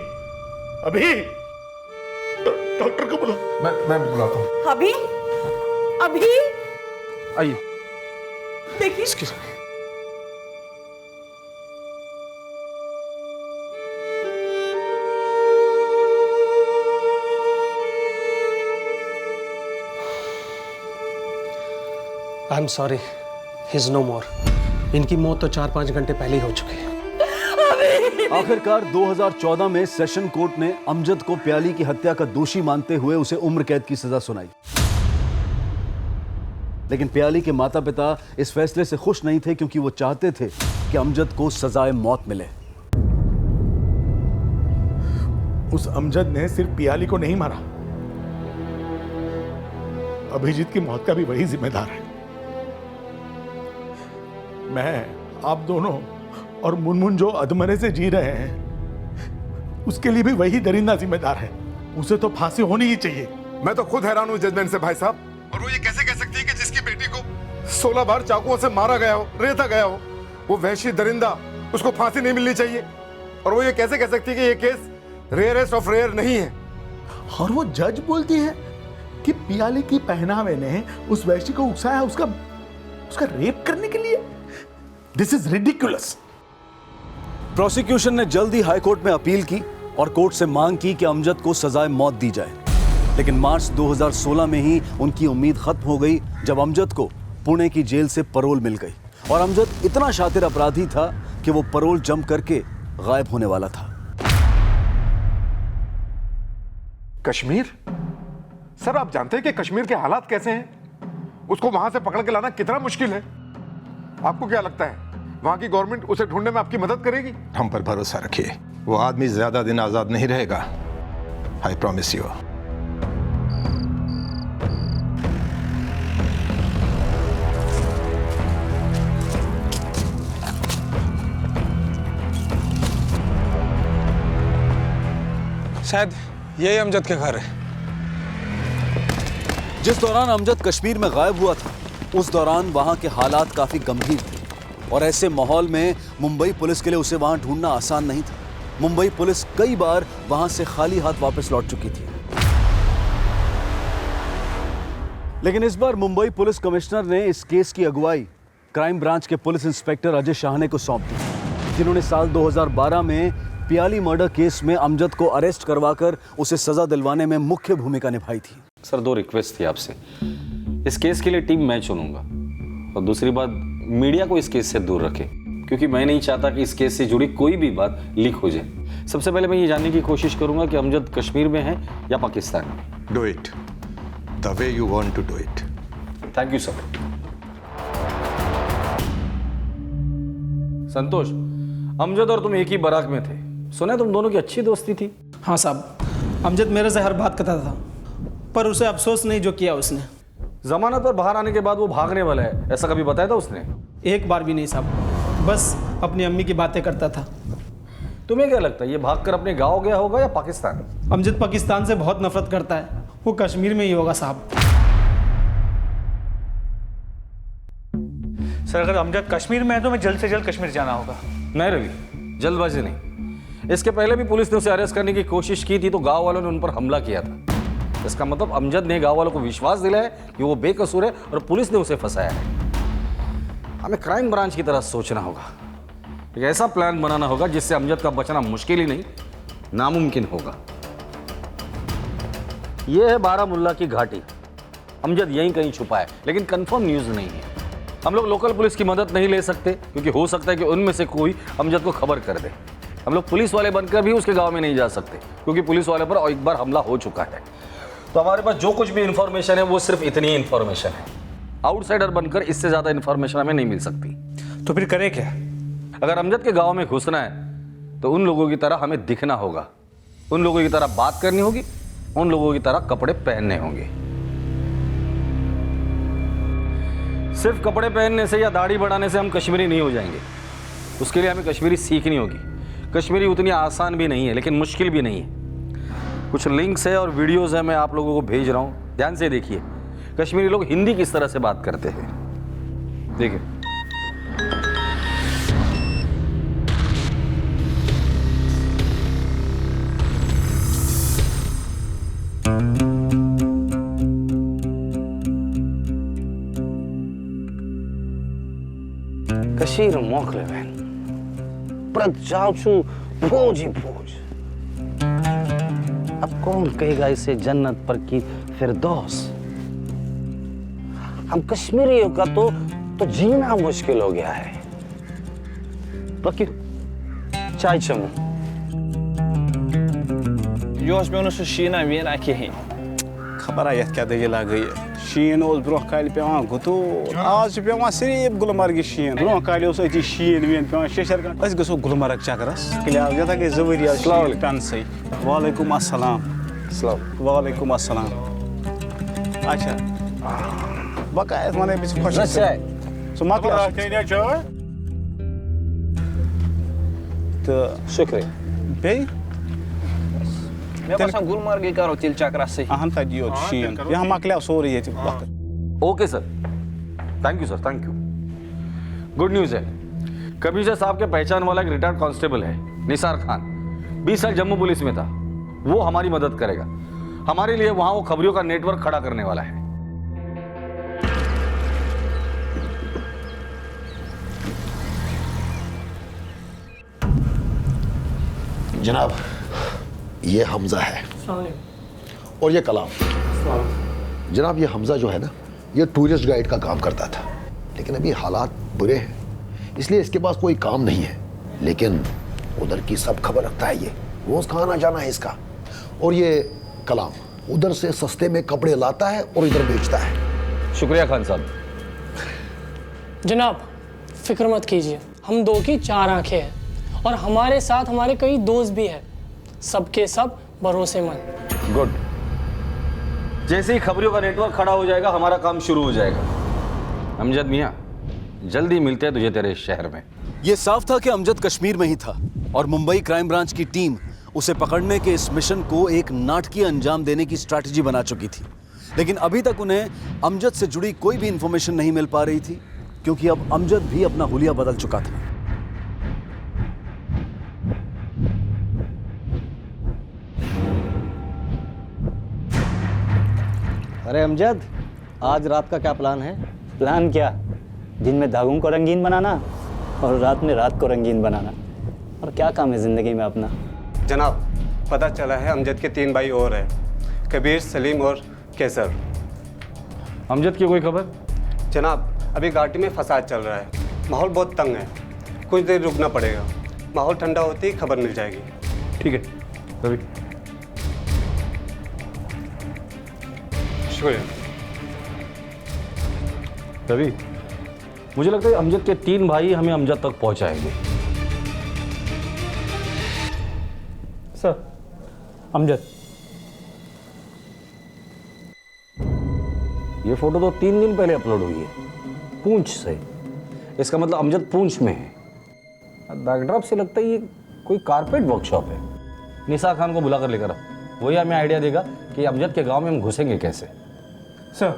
डॉक्टर को बुला। मैं बुलाता हूँ। अभी आइए देखिए। I am sorry, he is no more. इनकी मौत तो 4-5 घंटे पहले ही हो चुकी है। आखिरकार 2014 में सेशन कोर्ट ने अमजद को प्याली की हत्या का दोषी मानते हुए उसे उम्र कैद की सजा सुनाई। लेकिन प्याली के माता पिता इस फैसले से खुश नहीं थे, क्योंकि वो चाहते थे कि अमजद को सजाए मौत मिले। उस अमजद ने सिर्फ प्याली को नहीं मारा, अभिजीत की मौत का भी वही जिम्मेदार है। मैं, आप दोनों और मुनमुन जो अधमरे से जी रहे हैं, उसके लिए भी वही दरिंदा जिम्मेदार है। उसे तो फांसी होनी ही चाहिए। मैं तो खुद हैरान हूँ जजमेंट से भाई साहब। और वो ये कैसे कह सकती है कि जिसकी बेटी को 16 बार चाकुओं से मारा गया हो, रेता गया हो, वो वहशी दरिंदा, उसको फांसी नहीं मिलनी चाहिए। और वो ये कैसे कह सकती है कि ये केस रेयरेस्ट ऑफ रेयर नहीं है। और वो जज बोलती है कि पियाली की पहनावे ने उस वैश्य को उकसाया उसका रेप करने के लिए। This is ridiculous. प्रोसिक्यूशन ने जल्द ही हाईकोर्ट में अपील की और कोर्ट से मांग की कि अमजद को सजाए मौत दी जाए। लेकिन मार्च 2016 में ही उनकी उम्मीद खत्म हो गई जब अमजद को पुणे की जेल से परोल मिल गई। और अमजद इतना शातिर अपराधी था कि वो परोल जंप करके गायब होने वाला था। कश्मीर? सर आप जानते हैं कि कश्मीर के हालात कैसे हैं? उसको वहां से पकड़ के लाना कितना मुश्किल है। आपको क्या लगता है वहां की गवर्नमेंट उसे ढूंढने में आपकी मदद करेगी? हम पर भरोसा रखिए, वो आदमी ज्यादा दिन आजाद नहीं रहेगा। I promise you. शायद यही अमजद के घर है। जिस दौरान अमजद कश्मीर में गायब हुआ था, उस दौरान वहां के हालात काफी गंभीर थे। और ऐसे माहौल में मुंबई पुलिस के लिए उसे वहां ढूंढना आसान नहीं था। मुंबई पुलिस कई बार वहां से खाली हाथ वापस लौट चुकी थी। लेकिन इस बार मुंबई पुलिस कमिश्नर ने इस केस की अगुवाई क्राइम ब्रांच के पुलिस इंस्पेक्टर अजय शाहने को सौंप दी, जिन्होंने साल 2012 में पियाली मर्डर केस में अमजद को अरेस्ट करवाकर उसे सजा दिलवाने में मुख्य भूमिका निभाई थी। सर 2 रिक्वेस्ट थी आपसे। इस केस के लिए टीम मैं चुनूंगा, और दूसरी बात, मीडिया को इस केस से दूर रखे, क्योंकि मैं नहीं चाहता कि इस केस से जुड़ी कोई भी बात लीक हो जाए। सबसे पहले मैं ये जानने की कोशिश करूंगा कि अमजद कश्मीर में है या पाकिस्तान में। Do it the way you want to do it. Thank you sir. Santosh, Amjad और तुम एक ही बारात में थे, सुना तुम दोनों की अच्छी दोस्ती थी। हाँ साहब, अमजद मेरे से हर बात करता था, पर उसे अफसोस नहीं जो किया उसने। जमानत पर बाहर आने के बाद वो भागने वाला है, ऐसा कभी बताया था उसने? एक बार भी नहीं साहब, बस अपनी अम्मी की बातें करता था। तुम्हें क्या लगता है ये भागकर अपने गांव गया होगा या पाकिस्तान? अमजद पाकिस्तान से बहुत नफरत करता है, वो कश्मीर में ही होगा साहब। सर अगर अमजद कश्मीर में है तो मैं जल्द से जल्द कश्मीर जाना होगा। नहीं रवि, जल्दबाजी नहीं। इसके पहले भी पुलिस ने उसे अरेस्ट करने की कोशिश की थी तो गांव वालों ने उन पर हमला किया था। इसका मतलब अमजद ने गांव वालों को विश्वास दिलाया कि वो बेकसूर है और पुलिस ने उसे फंसाया है। हमें क्राइम ब्रांच की तरह सोचना होगा, एक ऐसा प्लान बनाना होगा जिससे अमजद का बचना मुश्किल ही नहीं नामुमकिन होगा। यह है बारामुल्ला की घाटी। अमजद यहीं कहीं छुपा है, लेकिन कंफर्म न्यूज़ नहीं है। हम लोग लोकल पुलिस की मदद नहीं ले सकते क्योंकि हो सकता है कि उनमें से कोई अमजद को खबर कर दे। हम लोग पुलिस वाले बनकर भी उसके गांव में नहीं जा सकते क्योंकि पुलिस वाले पर एक बार हमला हो चुका है। तो हमारे पास जो कुछ भी इंफॉर्मेशन है वो सिर्फ इतनी ही इंफॉर्मेशन है। आउटसाइडर बनकर इससे ज़्यादा इंफॉर्मेशन हमें नहीं मिल सकती। तो फिर करें क्या? अगर अमजद के गाँव में घुसना है तो उन लोगों की तरह हमें दिखना होगा, उन लोगों की तरह बात करनी होगी, उन लोगों की तरह कपड़े पहनने होंगे। सिर्फ कपड़े पहनने से या दाढ़ी बढ़ाने से हम कश्मीरी नहीं हो जाएंगे। उसके लिए हमें कश्मीरी सीखनी होगी। कश्मीरी उतनी आसान भी नहीं है लेकिन मुश्किल भी नहीं है। कुछ लिंक्स है और वीडियोस है, मैं आप लोगों को भेज रहा हूँ, ध्यान से देखिए। कश्मीरी लोग हिंदी किस तरह से बात करते हैं, देखिए। कशीर मोखले बहन प्रत जाऊं छू फौज ही फौज। अब कौन कहेगा इसे जन्नत पर की फिरदौस। हम कश्मीरियों का तो जीना मुश्किल हो गया है। फकीर चाय चमो योस पे शीना वीना कहें खबर ये क्या दलील गई। शीन ब्रोह काल पे गुतू आज पे सिर्फ गुलमर्ग शीन ब्रोह काल अति शीन वीन पे शेशर गो गुलमर्ग चकरस ये गई जवरिया पेंसई। वालेकुम अस्सलाम। वालेकुम अस्सलाम। अच्छा Bakayet mana bir şey koşuyor. So makla. Şükür. Bey? मैं बस गुलमर्ग ही करो चिल चक्रा से Ahan ta diyor Şiin. Ya makla sorry ये वक्त. Okay sir, thank you sir, thank you. Good news है, कमिश्नर साहब के पहचान वाला एक रिटायर्ड कांस्टेबल है, निसार खान, 20 साल जम्मू पुलिस में था। वो हमारी मदद करेगा। हमारे लिए वहां वो खबरियों का नेटवर्क खड़ा करने वाला है। जनाब, ये हमजा है और ये कलाम। जनाब, ये हमजा जो है ना, ये टूरिस्ट गाइड का काम करता था, लेकिन अभी हालात बुरे हैं, इसलिए इसके पास कोई काम नहीं है। लेकिन उधर की सब खबर रखता है, ये रोज कहाँ आना जाना है इसका। और ये कलाम उधर से सस्ते में कपड़े लाता है और इधर बेचता है। शुक्रिया खान साहब। जनाब, फिक्र मत कीजिए, हम दो की चार आंखें हैं और हमारे साथ हमारे कई दोस्त भी हैं, सबके सब भरोसेमंद। गुड। जैसे ही खबरियों का नेटवर्क खड़ा हो जाएगा, हमारा काम शुरू हो जाएगा। अमजद मियाँ, जल्दी मिलते हैं तुझे तेरे शहर में। यह साफ था कि अमजद कश्मीर में ही था और मुंबई क्राइम ब्रांच की टीम उसे पकड़ने के इस मिशन को एक नाटकीय अंजाम देने की स्ट्रैटेजी बना चुकी थी। लेकिन अभी तक उन्हें अमजद से जुड़ी कोई भी इंफॉर्मेशन नहीं मिल पा रही थी, क्योंकि अब अमजद भी अपना हुलिया बदल चुका था। अरे अमजद, आज रात का क्या प्लान है? प्लान क्या? दिन में धागों को रंगीन बनाना और रात में रात को रंगीन बनाना। और क्या काम है ज़िंदगी में अपना? जनाब, पता चला है अमजद के 3 भाई और हैं, कबीर, सलीम और कैसर। अमजद की कोई खबर? जनाब, अभी घाटी में फसाद चल रहा है, माहौल बहुत तंग है, कुछ देर रुकना पड़ेगा। माहौल ठंडा होते ही खबर मिल जाएगी। ठीक है रवि। शुक्रिया रवि, मुझे लगता है अमजद के 3 भाई हमें अमजद तक पहुंचाएंगे। सर, अमजद। ये फोटो तो 3 दिन पहले अपलोड हुई है, पूंछ से। इसका मतलब अमजद पूंछ में है। बैकड्रॉप से लगता है ये कोई कारपेट वर्कशॉप है। निसार खान को बुला कर लेकर आओ, वही हमें आइडिया देगा कि अमजद के गांव में हम घुसेंगे कैसे। सर।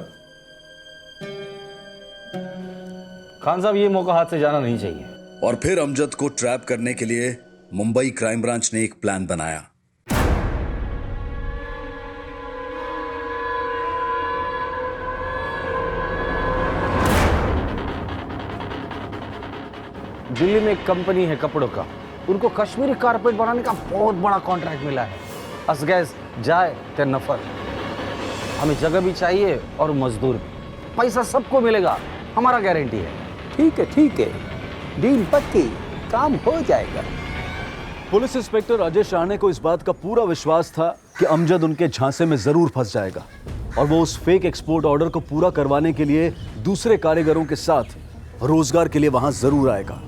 खान साहब, ये मौका हाथ से जाना नहीं चाहिए। और फिर अमजद को ट्रैप करने के लिए मुंबई क्राइम ब्रांच ने एक प्लान बनाया। दिल्ली में एक कंपनी है कपड़ों का, उनको कश्मीरी कारपेट बनाने का बहुत बड़ा कॉन्ट्रैक्ट मिला है। असगैस जाए ते नफर। हमें जगह भी चाहिए और मजदूर भी। पैसा सबको मिलेगा, हमारा गारंटी है। ठीक है, डील पक्की, काम हो जाएगा। पुलिस इंस्पेक्टर अजय शाह ने को इस बात का पूरा विश्वास था कि अमजद उनके झांसे में जरूर फंस जाएगा और वो उस फेक एक्सपोर्ट ऑर्डर को पूरा करवाने के लिए दूसरे कारीगरों के साथ रोजगार के लिए वहां जरूर आएगा।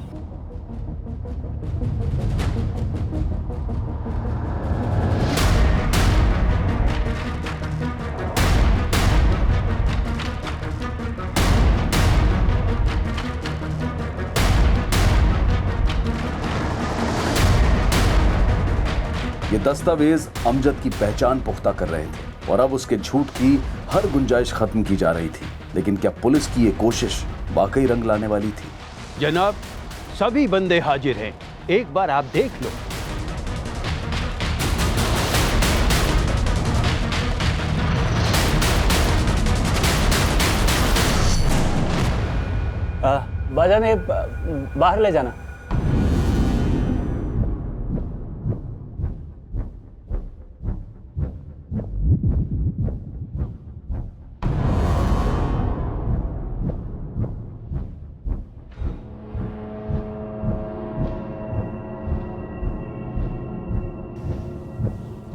ये दस्तावेज अमजद की पहचान पुख्ता कर रहे थे और अब उसके झूठ की हर गुंजाइश खत्म की जा रही थी। लेकिन क्या पुलिस की ये कोशिश वाकई रंग लाने वाली थी? जनाब, सभी बंदे हाजिर हैं, एक बार आप देख लो। बाजा ने बाहर ले जाना।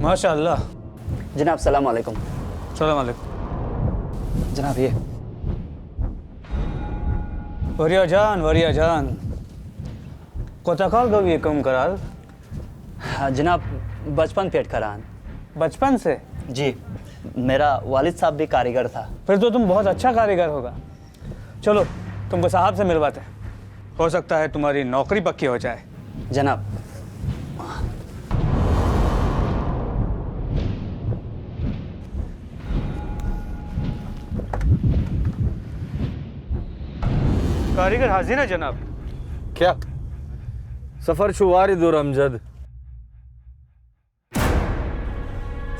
माशाअल्लाह। जनाब, सलाम अलैकुम। सलाम अलैकुम। जनाब, ये वरिया जान कोताकाल गवी कम कराल। हाँ, जनाब, बचपन पेट करान। बचपन से? जी, मेरा वालिद साहब भी कारीगर था। फिर तो तुम बहुत अच्छा कारीगर होगा। चलो तुमको साहब से मिलवाते हैं, हो सकता है तुम्हारी नौकरी पक्की हो जाए। जनाब। कारीगर हाजिर है जनाब। क्या सफर शुवारिद और अमजद।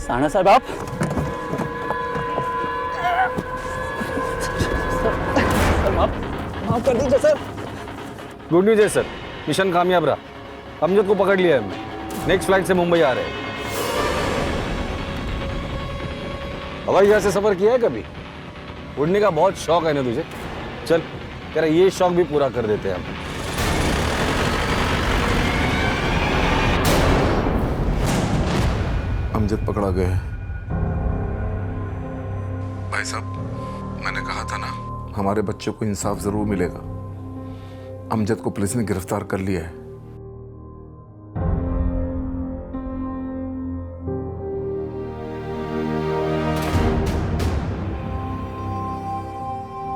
साना साहब आप माफ कर दीजिए सर। गुड न्यूज है सर, मिशन कामयाब रहा। अमजद को पकड़ लिया है हमने। नेक्स्ट फ्लाइट से मुंबई आ रहे हैं। हवाई जहाज से सफर किया है कभी? उड़ने का बहुत शौक है ना तुझे? चल तेरा ये शौक भी पूरा कर देते हैं हम। अमजद पकड़ा गया है। भाई साहब, मैंने कहा था ना, हमारे बच्चे को इंसाफ जरूर मिलेगा। अमजद को पुलिस ने गिरफ्तार कर लिया है।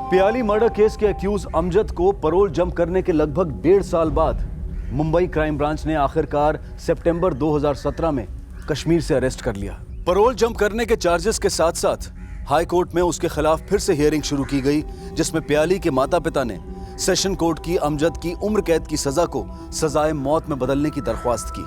प्याली मर्डर केस के अक्यूज अमजद को पैरोल जंप करने के लगभग 1.5 साल बाद मुंबई क्राइम ब्रांच ने आखिरकार सितंबर 2017 में कश्मीर से अरेस्ट कर लिया। पैरोल जंप करने के चार्जेस के साथ साथ हाई कोर्ट में उसके खिलाफ फिर से हियरिंग शुरू की गई, जिसमें प्याली के माता पिता ने सेशन कोर्ट की अमजद की उम्र कैद की सजा को सजाए मौत में बदलने की दरख्वास्त की।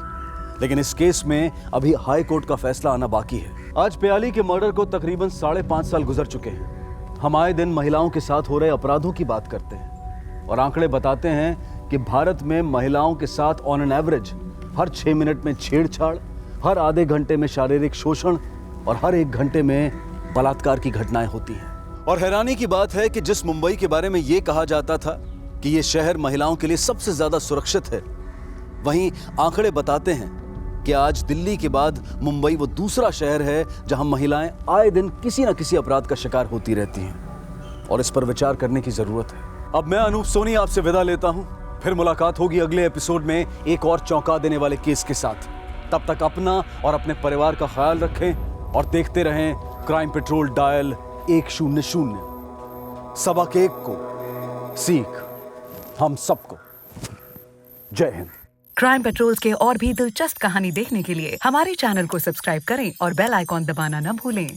लेकिन इस केस में अभी हाई कोर्ट का फैसला आना बाकी है। आज प्याली के मर्डर को तकरीबन 5.5 साल गुजर चुके हैं। हम आए दिन महिलाओं के साथ हो रहे अपराधों की बात करते हैं और आंकड़े बताते हैं कि भारत में महिलाओं के साथ on an average her 6 minute में छेड़छाड़, हर आधे घंटे में शारीरिक शोषण और हर 1 घंटे में बलात्कार की घटनाएं होती हैं। और हैरानी की बात है कि जिस मुंबई के बारे में यह कहा जाता था कि यह शहर महिलाओं के लिए सबसे ज्यादा सुरक्षित है, वहीं आंकड़े बताते हैं कि आज दिल्ली के बाद मुंबई वो दूसरा शहर है जहां महिलाएं आए दिन किसी न किसी अपराध का शिकार होती रहती हैं और इस पर विचार करने की जरूरत है। अब मैं अनूप सोनी आपसे विदा लेता हूं। फिर मुलाकात होगी अगले एपिसोड में एक और चौंका देने वाले केस के साथ। तब तक अपना और अपने परिवार का ख्याल रखें और देखते रहें क्राइम पेट्रोल डायल 100। सबक एक को सीख हम सबको। जय हिंद। क्राइम पेट्रोल के और भी दिलचस्प कहानी देखने के लिए हमारे चैनल को सब्सक्राइब करें और बेल आइकॉन दबाना न भूलें।